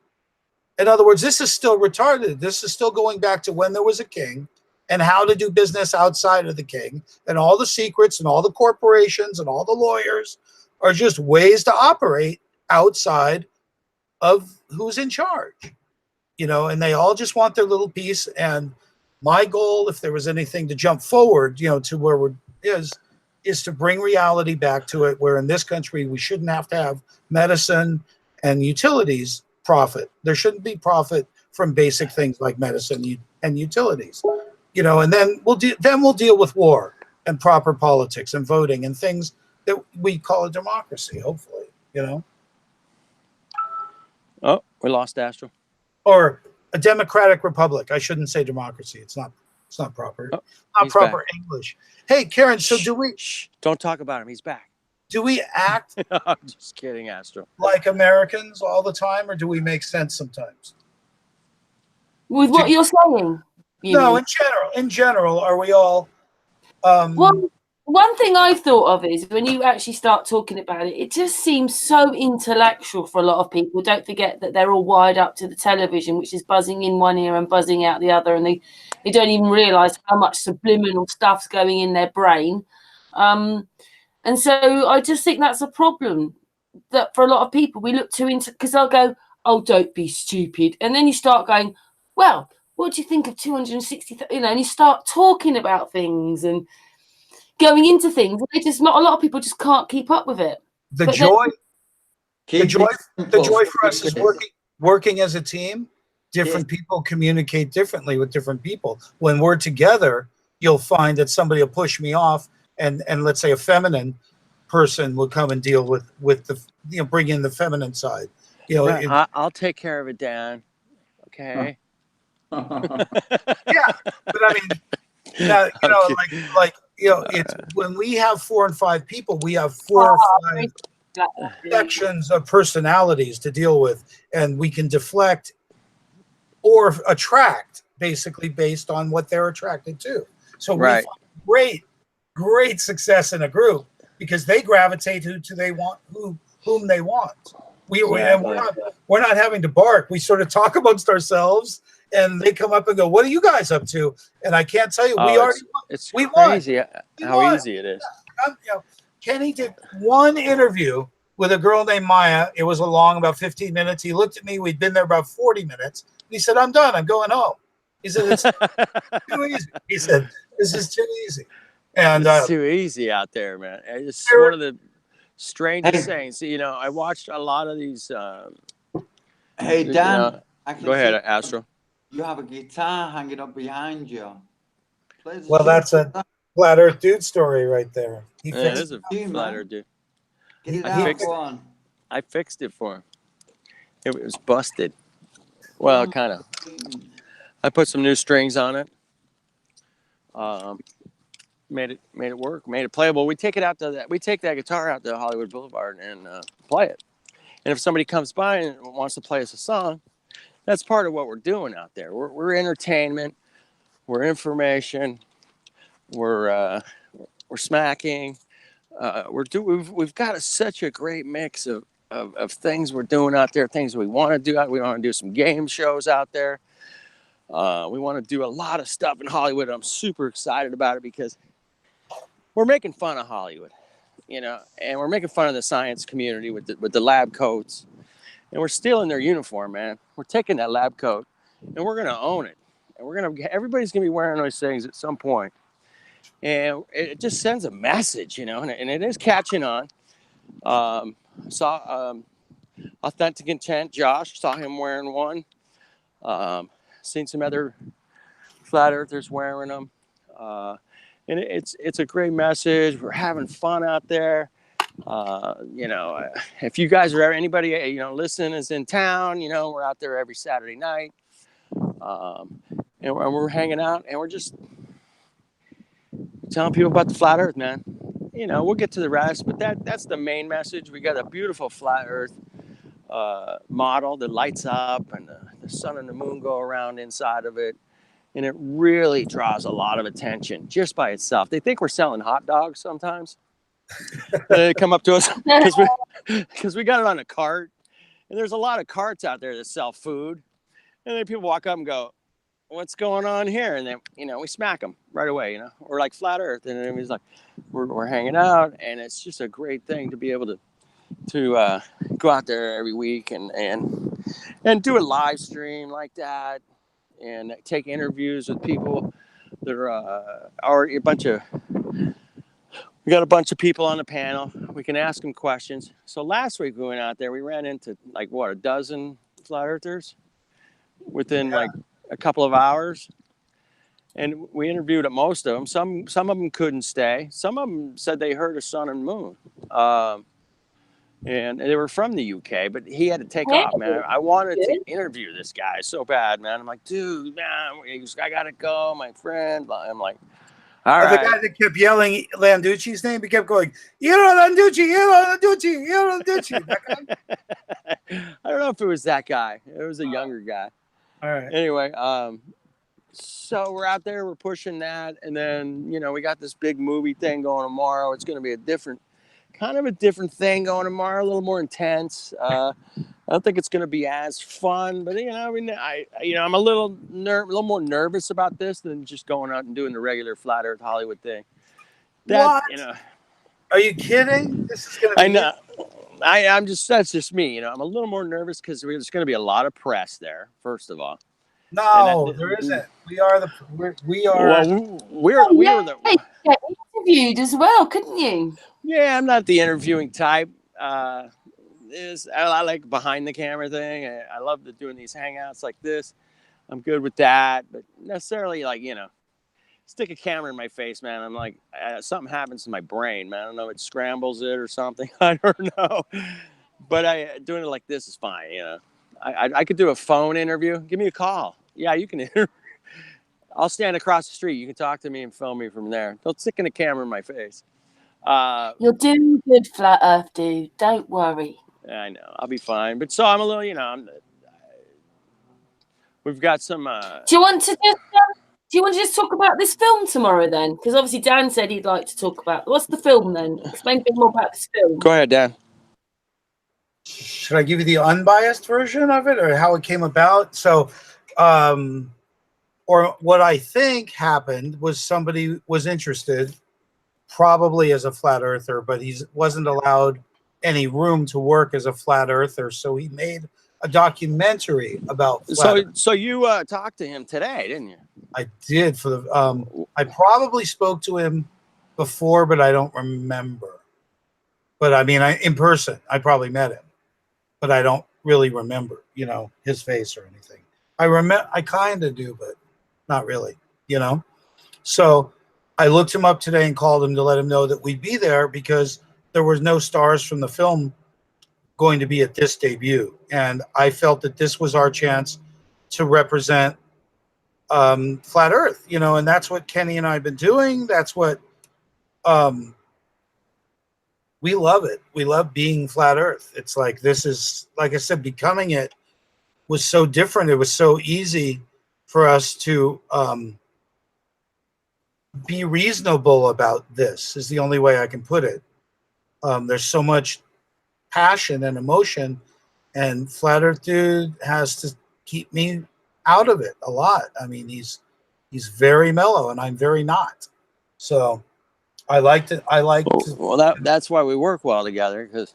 In other words, this is still retarded. This is still going back to when there was a king and how to do business outside of the king, and all the secrets and all the corporations and all the lawyers are just ways to operate outside of who's in charge, and they all just want their little piece. And my goal, if there was anything to jump forward, to where is to bring reality back to it, where in this country, we shouldn't have to have medicine and utilities profit. There shouldn't be profit from basic things like medicine and utilities, and then we'll deal with war and proper politics and voting and things that we call a democracy, hopefully, Oh, we lost Astro. or a democratic republic. I shouldn't say democracy. It's not proper. Oh, not proper back. English. Hey, Karen, so don't talk about him. He's back. Do we act I'm just kidding, Astro. like Americans all the time, or do we make sense sometimes? With what you're saying? No, in general, are we all Well, one thing I've thought of is when you actually start talking about it, it just seems so intellectual for a lot of people. Don't forget that they're all wired up to the television, which is buzzing in one ear and buzzing out the other, and they don't even realize how much subliminal stuff's going in their brain. And so I just think that's a problem, that for a lot of people, we look too into, because they'll go, oh, don't be stupid. And then you start going, well, what do you think of 260, and you start talking about things and going into things. A lot of people just can't keep up with it. The joy for us is working as a team. Different people communicate differently with different people. When we're together, you'll find that somebody will push me off, and let's say a feminine person will come and deal with the bring in the feminine side. I'll take care of it, Dan. Okay. Yeah, but I mean, it's when we have 4 and 5 people, we have 4 or 5 sections of personalities to deal with, and we can deflect or attract basically based on what they're attracted to. So we find great success in a group because they gravitate whom they want. We're not having to bark. We sort of talk amongst ourselves, and they come up and go, "What are you guys up to?" And I can't tell you. It's we crazy won. how easy it is. Kenny did one interview with a girl named Maya. It was about 15 minutes. He looked at me. We'd been there about 40 minutes. He said, "I'm done. I'm going home." He said, "It's too easy." He said, "This is too easy." And it's too easy out there, man. It's one of the strangest things. I watched a lot of these. Hey, Dan. Go ahead, Astro. You have a guitar hanging up behind you. Well, that's a flat Earth dude story right there. He Yeah, it is a flat Earth dude. Get it out, go on. I fixed it for him. It was busted. Well, kind of. I put some new strings on it. Made it work. Made it playable. We take that guitar out to Hollywood Boulevard and play it. And if somebody comes by and wants to play us a song, that's part of what we're doing out there. We're entertainment. We're information. We're smacking. We've got such a great mix of things we're doing out there, things we want to do. We want to do some game shows out there. We want to do a lot of stuff in Hollywood. I'm super excited about it because we're making fun of Hollywood, and we're making fun of the science community with the lab coats, and we're stealing their uniform, man. We're taking that lab coat, and we're gonna own it, and everybody's gonna be wearing those things at some point, and it just sends a message, and it is catching on. Saw Authentic Intent, Josh, saw him wearing one. Seen some other flat earthers wearing them. And it's a great message. We're having fun out there. If you guys are anybody, listening is in town, we're out there every Saturday night. And we're hanging out and we're just telling people about the flat earth, man. We'll get to the rest, but that's the main message. We got a beautiful flat earth model that lights up and the sun and the moon go around inside of it. And it really draws a lot of attention just by itself. They think we're selling hot dogs sometimes. They come up to us because we got it on a cart. And there's a lot of carts out there that sell food. And then people walk up and go, what's going on here? And then, we smack them right away, We're like flat earth. And then he's like, we're hanging out. And it's just a great thing to be able to go out there every week and do a live stream like that. And take interviews with people that are we got a bunch of people on the panel. We can ask them questions. So last week we went out there, we ran into a dozen flat earthers within a couple of hours. And we interviewed most of them. Some of them couldn't stay. Some of them said they heard a sun and moon. And they were from the UK, but he had to take off, man. I wanted to interview this guy so bad, man. I'm like, dude, man, I got to go, my friend. I'm like, all right. The guy that kept yelling Landucci's name, he kept going, Landucci. That guy? I don't know if it was that guy. It was a younger guy. All right. Anyway, so we're out there, we're pushing that. And then, we got this big movie thing going tomorrow. It's going to be kind of a different thing going tomorrow, a little more intense. I don't think it's going to be as fun, but I'm a little more nervous about this than just going out and doing the regular flat earth Hollywood thing. What? Are you kidding? This is going to be. I know. That's just me. I'm a little more nervous because there's going to be a lot of press there. First of all. No, there isn't. We are. Well, we're the. Get interviewed as well, couldn't you? Yeah, I'm not the interviewing type. I like behind the camera thing. I love doing these hangouts like this. I'm good with that, but necessarily stick a camera in my face, man. I'm like, something happens to my brain, man. I don't know, it scrambles it or something. I don't know, but doing it like this is fine. I could do a phone interview. Give me a call. Yeah, you can. I'll stand across the street. You can talk to me and film me from there. Don't stick in a camera in my face. You're doing good, flat earth dude. Don't worry. I know. I'll be fine. But so I'm a little, we've got some. Do you want to just talk about this film tomorrow then? Because obviously Dan said he'd like to talk about. What's the film then? Explain a bit more about this film. Go ahead, Dan. Should I give you the unbiased version of it or how it came about? So, or what I think happened was somebody was interested, probably as a flat earther, but he wasn't allowed any room to work as a flat earther. So he made a documentary about flat earth. So you talked to him today, didn't you? I did for the, I probably spoke to him before, but I don't remember. But I mean, in person, I probably met him, but I don't really remember, his face or anything. I kind of do, but not really, So I looked him up today and called him to let him know that we'd be there because there was no stars from the film going to be at this debut. And I felt that this was our chance to represent Flat Earth, you know, and that's what Kenny and I have been doing. That's what we love it. We love being Flat Earth. It's like, this is, like I said, becoming it was so different. It was so easy for us to be reasonable about this, is the only way I can put it. There's so much passion and emotion, and Flat Earth Dude has to keep me out of it a lot. I mean, he's very mellow and I'm very not. So I like to. Well, that's why we work well together, because,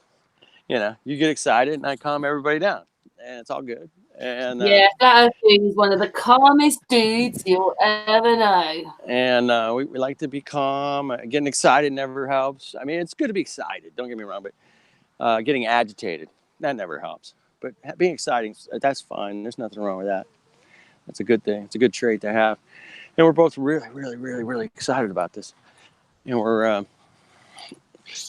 you know, you get excited and I calm everybody down, and it's all good. And yeah, Flat Earth Dude is one of the calmest dudes you'll ever know. And we like to be calm. Getting excited never helps. I mean, it's good to be excited, don't get me wrong, but getting agitated, that never helps. But being exciting, that's fine. There's nothing wrong with that. That's a good thing. It's a good trait to have. And we're both really, really, really, really excited about this. And we're,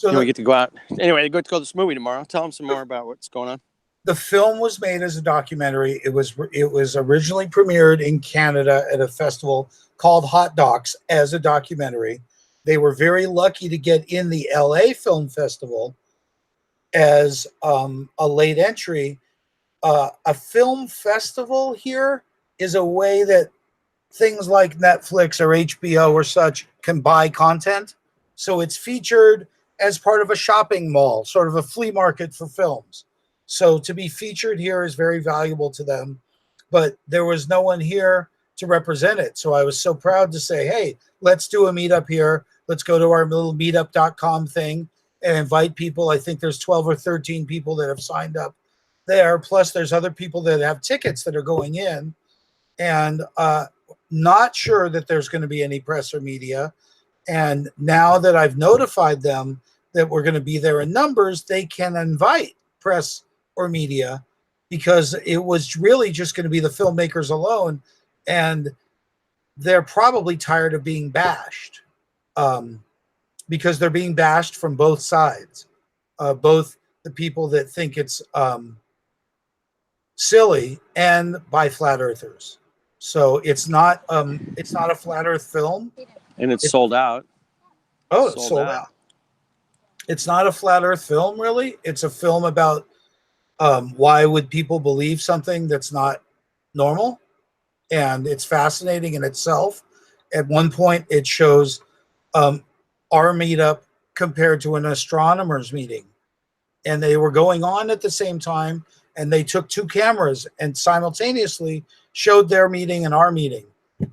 we get to go out. Anyway, we get to go to this movie tomorrow. Tell them some more about what's going on. The film was made as a documentary. It was originally premiered in Canada at a festival called Hot Docs as a documentary. They were very lucky to get in the LA Film Festival as a late entry. A film festival here is a way that things like Netflix or HBO or such can buy content. So it's featured as part of a shopping mall, sort of a flea market for films. So to be featured here is very valuable to them, but there was no one here to represent it. So I was so proud to say, hey, let's do a meetup here. Let's go to our little meetup.com thing and invite people. I think there's 12 or 13 people that have signed up there. Plus there's other people that have tickets that are going in, and not sure that there's going to be any press or media. And now that I've notified them that we're going to be there in numbers, they can invite press or media, because it was really just going to be the filmmakers alone, and they're probably tired of being bashed, because they're being bashed from both sides, both the people that think it's silly and by flat earthers. So it's not a flat earth film, and it's sold out. Oh, it's sold out. It's not a flat earth film, really. It's a film about why would people believe something that's not normal? And it's fascinating in itself. At one point, it shows our meetup compared to an astronomer's meeting. And they were going on at the same time, and they took two cameras and simultaneously showed their meeting and our meeting.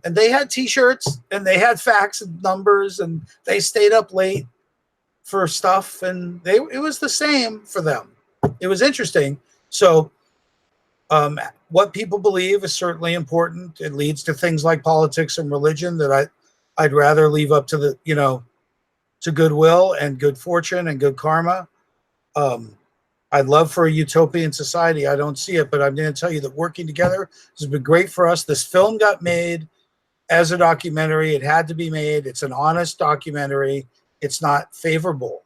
And they had T-shirts, and they had facts and numbers, and they stayed up late for stuff, and it was the same for them. It was interesting. So what people believe is certainly important. It leads to things like politics and religion that I'd rather leave up to the, you know, to goodwill and good fortune and good karma. I'd love for a utopian society. I don't see it, but I'm going to tell you that working together has been great for us. This film got made as a documentary. It had to be made. It's an honest documentary. It's not favorable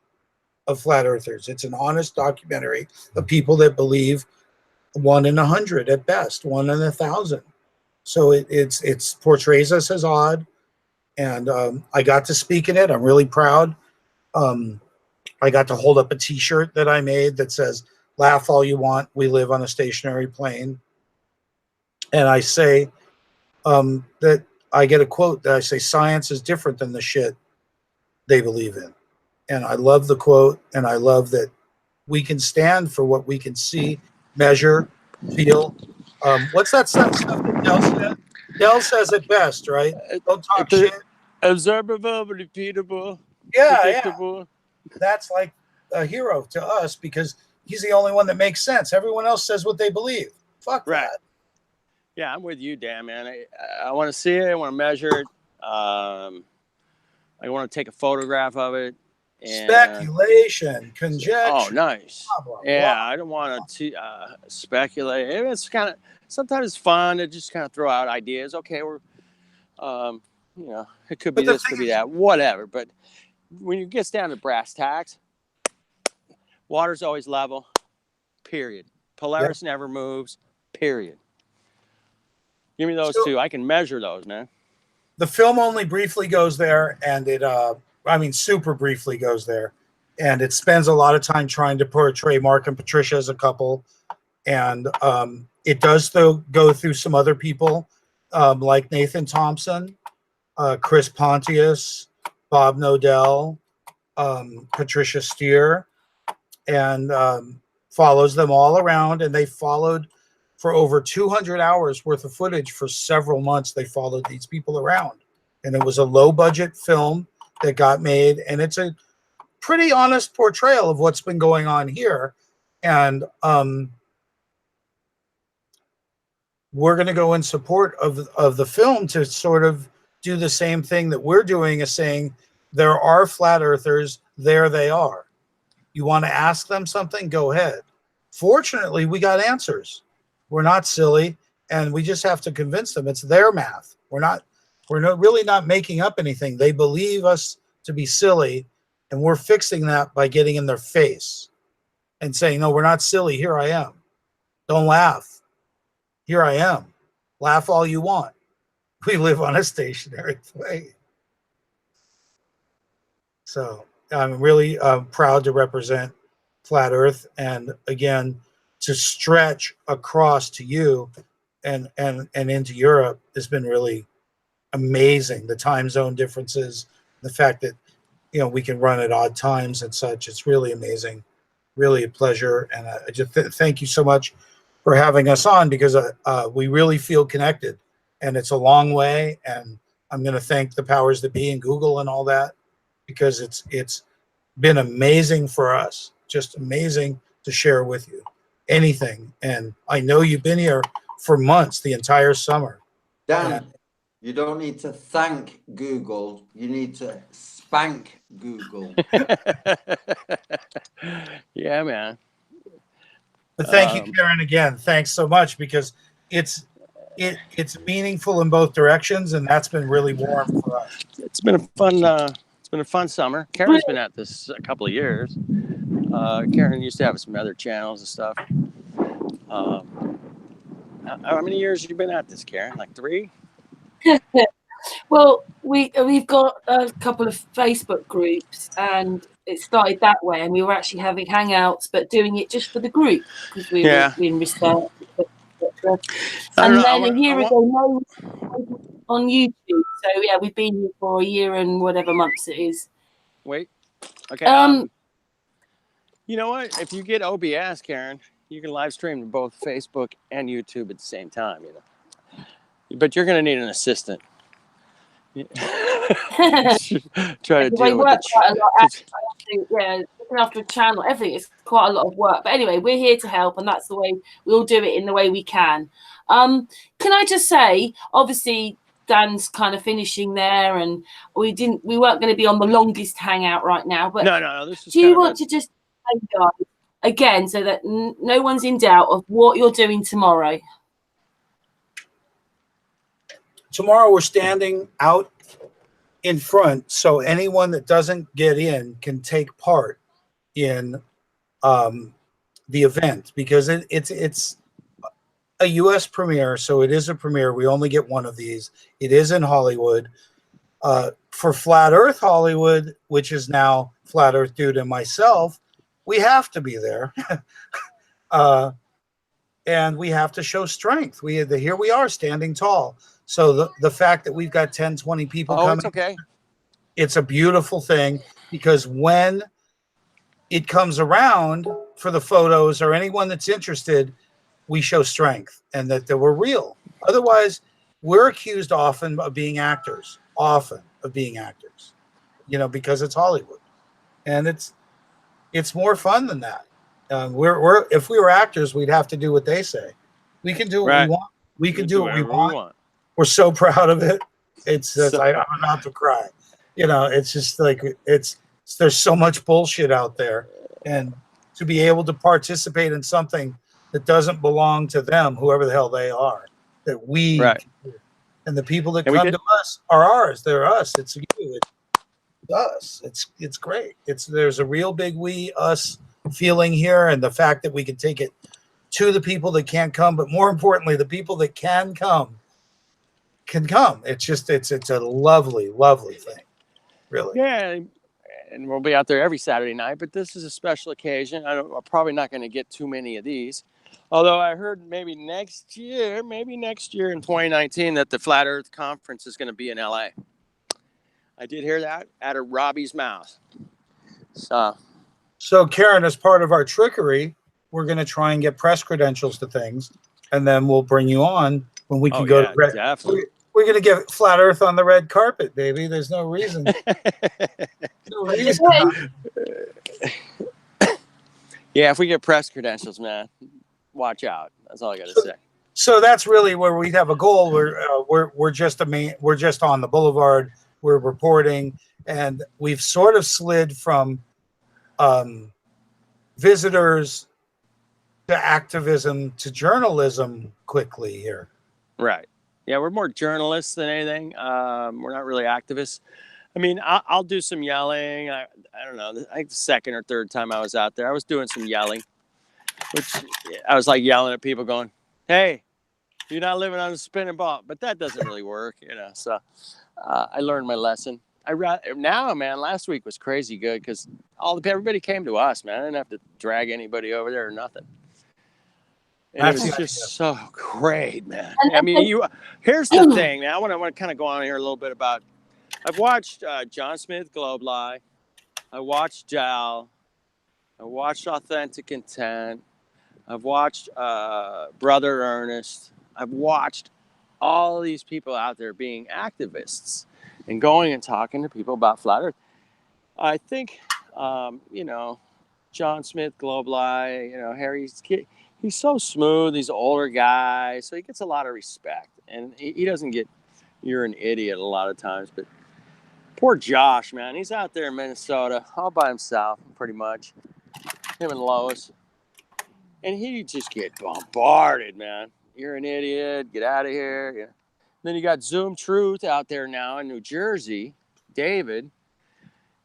of flat earthers. It's an honest documentary of people that believe 1 in 100 at best, 1 in 1,000. So it's portrays us as odd, and I got to speak in it. I'm really proud. I got to hold up a T-shirt that I made that says, "Laugh all you want, we live on a stationary plane." And I say that I get a quote that I say, "Science is different than the shit they believe in." And I love the quote, and I love that we can stand for what we can see, measure, feel. What's that stuff that Dell said? Dell says it best, right? Don't talk shit. Observable, repeatable, predictable. Yeah. That's like a hero to us, because he's the only one that makes sense. Everyone else says what they believe. Fuck right. That. Yeah, I'm with you, Dan, man. I want to see it. I want to measure it. I want to take a photograph of it. And speculation, conjecture. Oh, nice. Blah, blah, yeah, blah. I don't want to speculate. It's kind of, sometimes it's fun to just kind of throw out ideas. Okay, we're You know, it could be this, could be that, whatever. But when it gets down to brass tacks, water's always level, period. Polaris never moves, period. Give me those two. I can measure those, man. The film only briefly goes there, and it, I mean, super briefly goes there. And it spends a lot of time trying to portray Mark and Patricia as a couple. And it does, though, go through some other people like Nathan Thompson, Chris Pontius, Bob Nodell, Patricia Steer, and follows them all around. And they followed for over 200 hours worth of footage for several months. They followed these people around. And it was a low-budget film that got made. And it's a pretty honest portrayal of what's been going on here. And we're going to go in support of the film to sort of do the same thing that we're doing, is saying there are flat earthers, there they are. You want to ask them something, go ahead. Fortunately, we got answers. We're not silly, and we just have to convince them it's their math. We're really not making up anything. They believe us to be silly, and we're fixing that by getting in their face and saying, no, we're not silly. Here I am. Don't laugh. Here I am. Laugh all you want. We live on a stationary plane. So I'm really proud to represent Flat Earth, and again, to stretch across to you and into Europe has been really amazing. The time zone differences, the fact that, you know, we can run at odd times and such, it's really amazing. Really a pleasure. And I just thank you so much for having us on, because we really feel connected, and it's a long way. And I'm going to thank the powers that be and Google and all that, because it's been amazing for us, just amazing to share with you anything. And I know you've been here for months, the entire summer. Dan, you don't need to thank Google. You need to spank Google. Yeah, man. But thank you, Karen, again. Thanks so much, because it's meaningful in both directions, and that's been really warm for us. It's been a fun summer. Karen's been at this a couple of years. Karen used to have some other channels and stuff. How many years have you been at this, Karen? Like 3? Well, we've got a couple of Facebook groups, and it started that way. And we were actually having hangouts, but doing it just for the group, because we were in research, etc. And then a year ago, on YouTube. So yeah, we've been here for a year and whatever months it is. Wait. Okay. You know what? If you get OBS, Karen, you can live stream to both Facebook and YouTube at the same time. You know, but you're going to need an assistant. Try to deal with looking after a channel, everything. It's quite a lot of work. But anyway, we're here to help, and that's the way we'll do it, in the way we can. Can I just say, obviously, Dan's kind of finishing there, and we weren't going to be on the longest hangout right now. But no. This is do you want to just say, guys, again, so that no one's in doubt of what you're doing tomorrow? Tomorrow we're standing out in front, so anyone that doesn't get in can take part in the event, because it's a U.S. premiere, so it is a premiere. We only get one of these. It is in Hollywood. For Flat Earth Hollywood, which is now Flat Earth Dude and myself, we have to be there. And we have to show strength. Here we are, standing tall. So the fact that we've got 10, 20 people coming, it's okay. It's a beautiful thing, because when it comes around for the photos or anyone that's interested, we show strength and that we're real. Otherwise, we're accused often of being actors, you know, because it's Hollywood, and it's more fun than that. If we were actors, we'd have to do what they say. We can do what we want. We can do what we want. We're so proud of it. It's just, I'm about to cry. You know, it's just like, there's so much bullshit out there, and to be able to participate in something that doesn't belong to them, whoever the hell they are, that we, And the people that come to us are ours. They're us. It's you. It's us. It's great. There's a real big we us feeling here, and the fact that we can take it to the people that can't come, but more importantly, the people that can come. It's a lovely, lovely thing, really. Yeah, and we'll be out there every Saturday night, but this is a special occasion. I'm probably not going to get too many of these. Although I heard maybe next year in 2019 that the Flat Earth Conference is going to be in LA. I did hear that out of Robbie's mouth. So Karen, as part of our trickery, we're going to try and get press credentials to things, and then we'll bring you on when we can go to red. Definitely. We're going to get Flat Earth on the red carpet, baby. There's no reason. Yeah, if we get press credentials, man, watch out. That's all I got to say. So that's really where we have a goal. We're just on the boulevard. We're reporting, and we've sort of slid from visitors to activism to journalism quickly here. Right. Yeah, we're more journalists than anything. We're not really activists. I mean, I'll do some yelling. I don't know. I think the second or third time I was out there, I was doing some yelling, which I was like yelling at people going, hey, you're not living on a spinning ball. But that doesn't really work, you know. So I learned my lesson. Now, man, last week was crazy good because everybody came to us, man. I didn't have to drag anybody over there or nothing. And it was just so great, man. I mean, here's the thing, man. I want to kind of go on here a little bit about. I've watched John Smith Globe-Lie. I watched Jal. I watched Authentic Intent. I've watched Brother Ernest. I've watched all these people out there being activists and going and talking to people about Flat Earth. I think, you know, John Smith Globe-Lie, you know, Harry's kid. He's so smooth. He's an older guy, so he gets a lot of respect. And he doesn't get, you're an idiot a lot of times. But poor Josh, man. He's out there in Minnesota all by himself, pretty much. Him and Lois. And he just get bombarded, man. You're an idiot. Get out of here. Yeah. Then you got Zoom Truth out there now in New Jersey. David.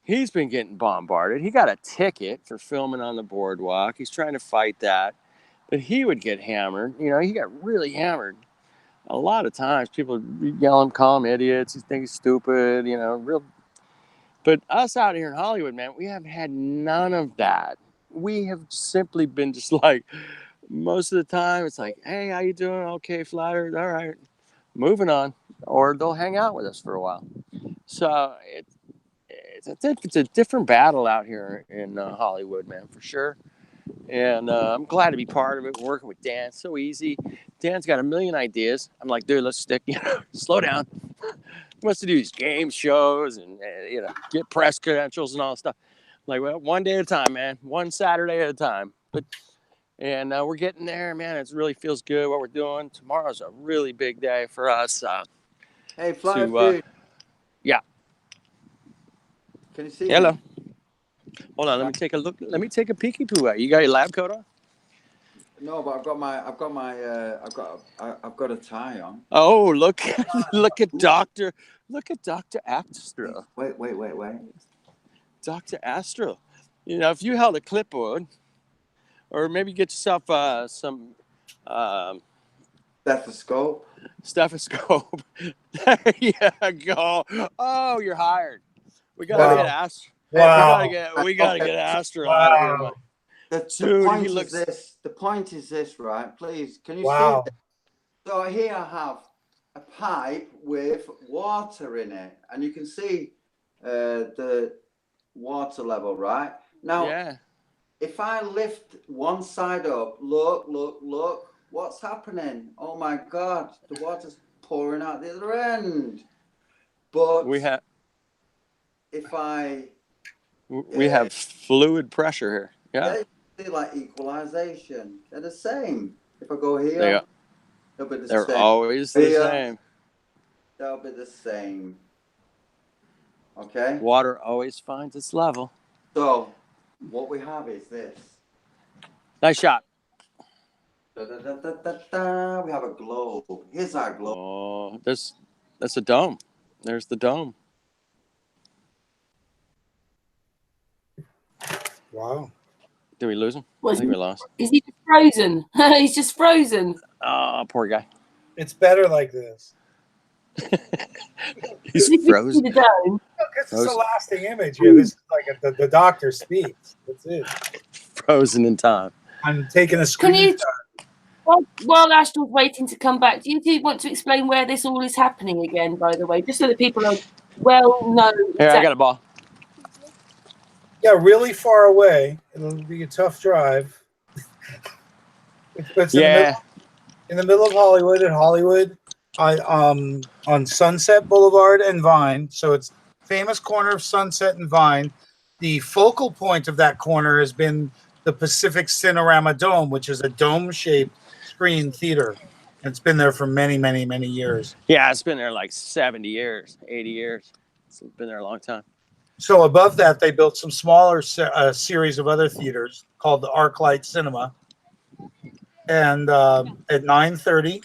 He's been getting bombarded. He got a ticket for filming on the boardwalk. He's trying to fight that. But he would get hammered. You know, he got really hammered. A lot of times people yell him, call him idiots. He thinks he's stupid, you know, real. But us out here in Hollywood, man, we have had none of that. We have simply been just like, most of the time, it's like, hey, how you doing? Okay, Flat Earth, all right. Moving on. Or they'll hang out with us for a while. So it's a different battle out here in Hollywood, man, for sure. And I'm glad to be part of it. Working with Dan, it's so easy. Dan's got a million ideas. I'm like, dude, let's stick, you know, slow down. He wants to do these game shows and you know, get press credentials and all that stuff. I'm like, well, one day at a time, man. One Saturday at a time. And we're getting there, man. It really feels good what we're doing. Tomorrow's a really big day for us. Hey, Fly, yeah. Can you see? Hello. Me? Hold on, let me take a look. Let me take a peeky poo at you. Got your lab coat on? No, but I've got a tie on. Oh, look at Dr. Astro. Wait. Dr. Astro. You know, if you held a clipboard, or maybe get yourself some stethoscope. There you go. Oh, you're hired. We gotta get Astro. Wow. We gotta get Astro out here. Man. The point is this, right? Please, can you see this? So here I have a pipe with water in it, and you can see the water level, right? Now, if I lift one side up, look, what's happening? Oh my God, the water's pouring out the other end. But we have fluid pressure here. Yeah. They like equalization. They're the same. If I go here, they'll be the same. They're always the same. They'll be the same. Okay? Water always finds its level. So, what we have is this. Nice shot. We have a globe. Here's our globe. Oh, this That's a dome. There's the dome. Wow. Did we lose him? I think we lost. Is he just frozen? He's just frozen. Oh, poor guy. It's better like this. He's frozen. The dome. This is a lasting image here. This is like the doctor speaks. That's it. Frozen in time. I'm taking a screenshot. Can you, while Ashton's waiting to come back, do you want to explain where this all is happening again, by the way, just so that people are well know? Here, I got a ball. Yeah, really far away. It'll be a tough drive. It's in the middle of Hollywood, on Sunset Boulevard and Vine. So it's famous corner of Sunset and Vine. The focal point of that corner has been the Pacific Cinerama Dome, which is a dome-shaped screen theater. It's been there for many, many, many years. Yeah, it's been there like 70 years, 80 years. It's been there a long time. So above that, they built some smaller series of other theaters called the ArcLight Cinema. And at 9:30,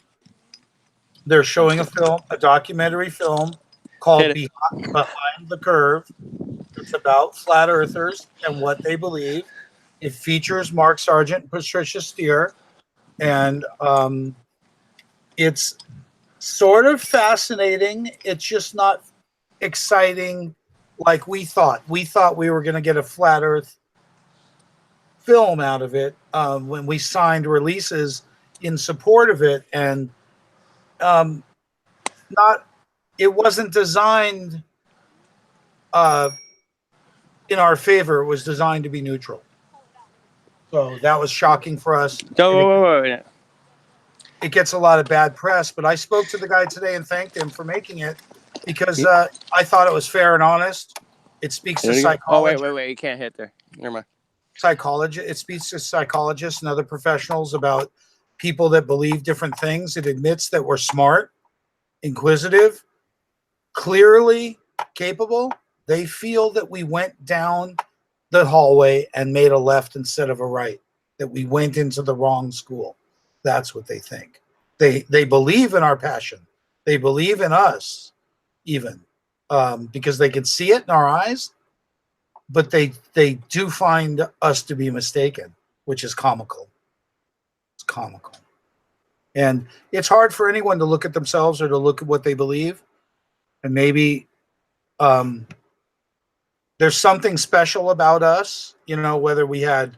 they're showing a documentary film called Behind the Curve. It's about flat earthers and what they believe. It features Mark Sargent and Patricia Steere. And it's sort of fascinating. It's just not exciting like we thought. We thought we were going to get a flat earth film out of it when we signed releases in support of it. And it wasn't designed in our favor. It was designed to be neutral. So that was shocking for us. Wait. It gets a lot of bad press, but I spoke to the guy today and thanked him for making it because I thought it was fair and honest. It speaks to psychology. Oh, wait. You can't hit there. Never mind. It speaks to psychologists and other professionals about people that believe different things. It admits that we're smart, inquisitive, clearly capable. They feel that we went down the hallway and made a left instead of a right, that we went into the wrong school. That's what they think. They believe in our passion. They believe in us, even because they can see it in our eyes, but they do find us to be mistaken, which is comical. It's comical. And it's hard for anyone to look at themselves or to look at what they believe. And maybe there's something special about us, whether we had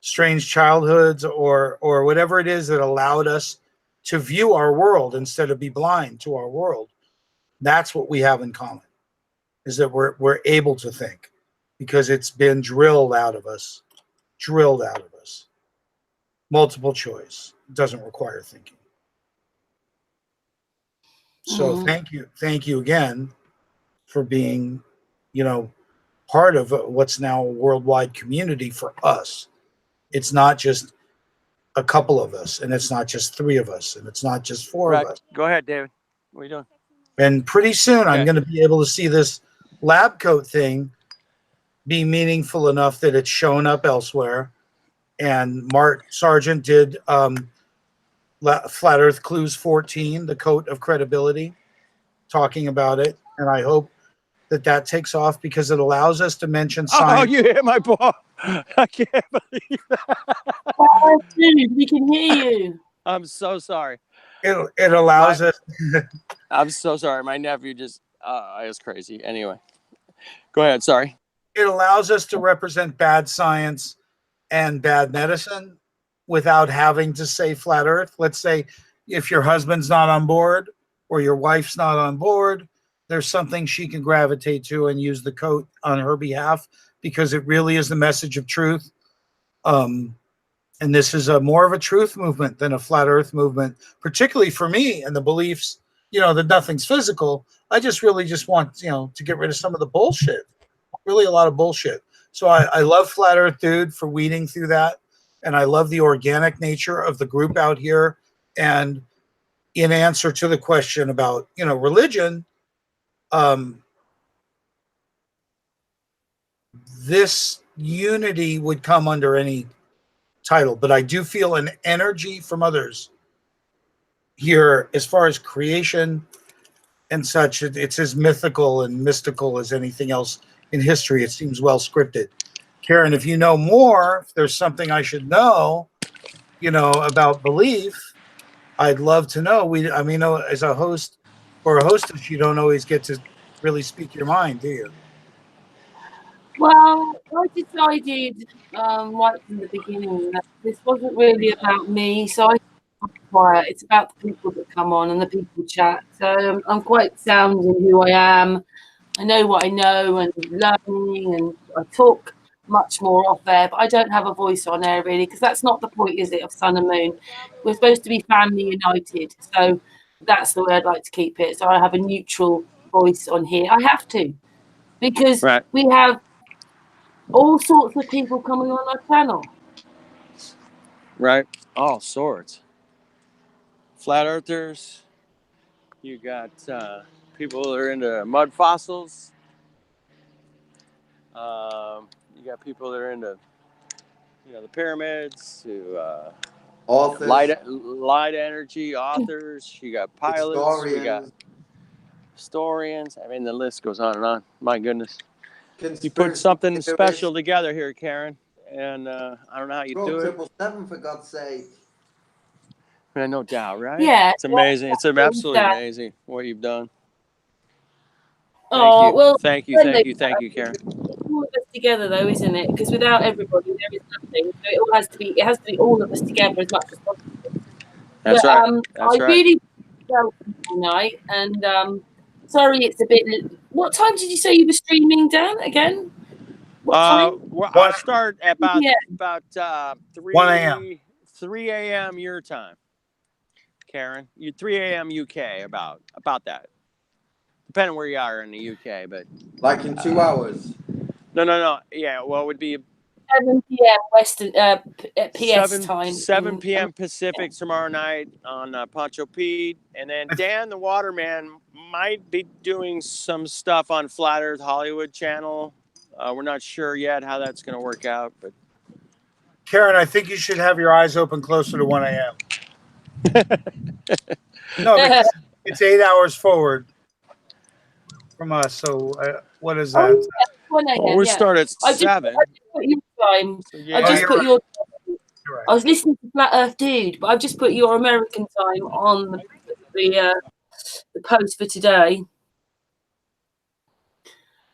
strange childhoods or whatever it is that allowed us to view our world instead of be blind to our world. That's what we have in common, is that we're able to think because it's been drilled out of us. Multiple choice. It doesn't require thinking. So thank you again for being, part of what's now a worldwide community for us. It's not just a couple of us, and it's not just three of us, and it's not just four of us. Go ahead, David. What are you doing? And pretty soon I'm going to be able to see this lab coat thing be meaningful enough that it's shown up elsewhere. And Mark Sargent did Flat Earth Clues 14, the coat of credibility, talking about it. And I hope that takes off because it allows us to mention science. Oh, you hit my ball. I can't believe that. Oh, dude, we can hear you. I'm so sorry. It allows us. I'm so sorry. My nephew just, it was crazy. Anyway, go ahead. Sorry. It allows us to represent bad science and bad medicine without having to say flat earth. Let's say if your husband's not on board or your wife's not on board, there's something she can gravitate to and use the coat on her behalf because it really is the message of truth. And this is more of a truth movement than a flat earth movement, particularly for me and the beliefs, that nothing's physical. I just want, to get rid of some of the bullshit, really a lot of bullshit. So I love Flat Earth Dude for weeding through that. And I love the organic nature of the group out here. And in answer to the question about, religion, this unity would come under any title, but I do feel an energy from others here as far as creation and such. It's as mythical and mystical as anything else in history. It seems well scripted. Karen, if you know more, if there's something I should know, about belief, I'd love to know. I mean, as a host or a hostess, you don't always get to really speak your mind, do you? Well, I decided right from the beginning that this wasn't really about me, so I kept quiet. It's about the people that come on and the people chat. So I'm quite sound in who I am. I know what I know and learning, and I talk much more off air, but I don't have a voice on air really, because that's not the point, is it, of Sun and Moon? We're supposed to be family united, so that's the way I'd like to keep it. So I have a neutral voice on here. I have to, because we have all sorts of people coming on our channel. Right, all sorts. Flat earthers. You got people that are into mud fossils. You got people that are into, the pyramids, authors, light energy authors. You got pilots. We got historians. I mean, the list goes on and on. My goodness. You put something special together here, Karen, and I don't know how you do it. 777, for God's sake. No doubt, right? Yeah, it's amazing. It's absolutely amazing what you've done. Thank you, Karen. All of us together, though, isn't it? Because without everybody, there is nothing. So it has to be all of us together as much as possible. That's right. I really felt tonight, and sorry, it's a bit. What time did you say you were streaming, Dan? Again? What time? I start at about 1 a.m. 3 a.m. your time, Karen. 3 a.m. UK, about that. Depending where you are in the UK, but like in 2 hours. No. Yeah, well, it would be 7 p.m. Western PS time. 7 p.m. Pacific tomorrow night on Pancho Pete, and then Dan the Waterman might be doing some stuff on Flat Earth Hollywood channel. We're not sure yet how that's going to work out, but Karen, I think you should have your eyes open closer to 1 a.m. No, because it's 8 hours forward from us. So what is that? Well, we start at 7. I just put your time. I just put your. Right. I was listening to Flat Earth Dude, but I've just put your American time on the post for today.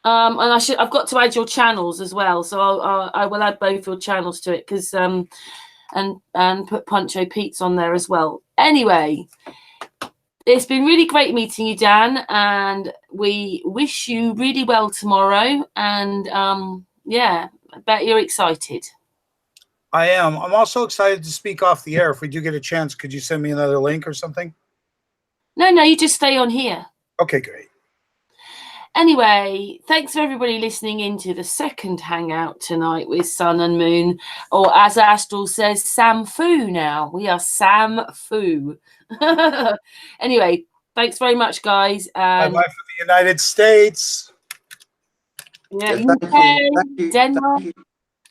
And I've got to add your channels as well, so I will add both your channels to it, because and put Pancho Pete's on there as well. Anyway, it's been really great meeting you, Dan, and we wish you really well tomorrow. And yeah, I bet you're excited. I am. I'm also excited to speak off the air. If we do get a chance, could you send me another link or something? No, you just stay on here. Okay, great. Anyway, thanks for everybody listening into the second hangout tonight with Sun and Moon, or as Astral says, SAMFU now. We are SAMFU. Anyway, thanks very much, guys. And bye-bye for the United States. Yeah,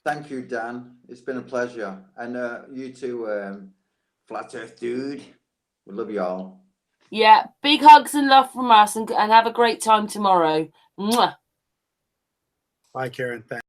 thank you, Dan. It's been a pleasure. And you too, Flat Earth Dude. We love you all. Yeah, big hugs and love from us, and have a great time tomorrow. Mwah. Bye, Karen. Thanks.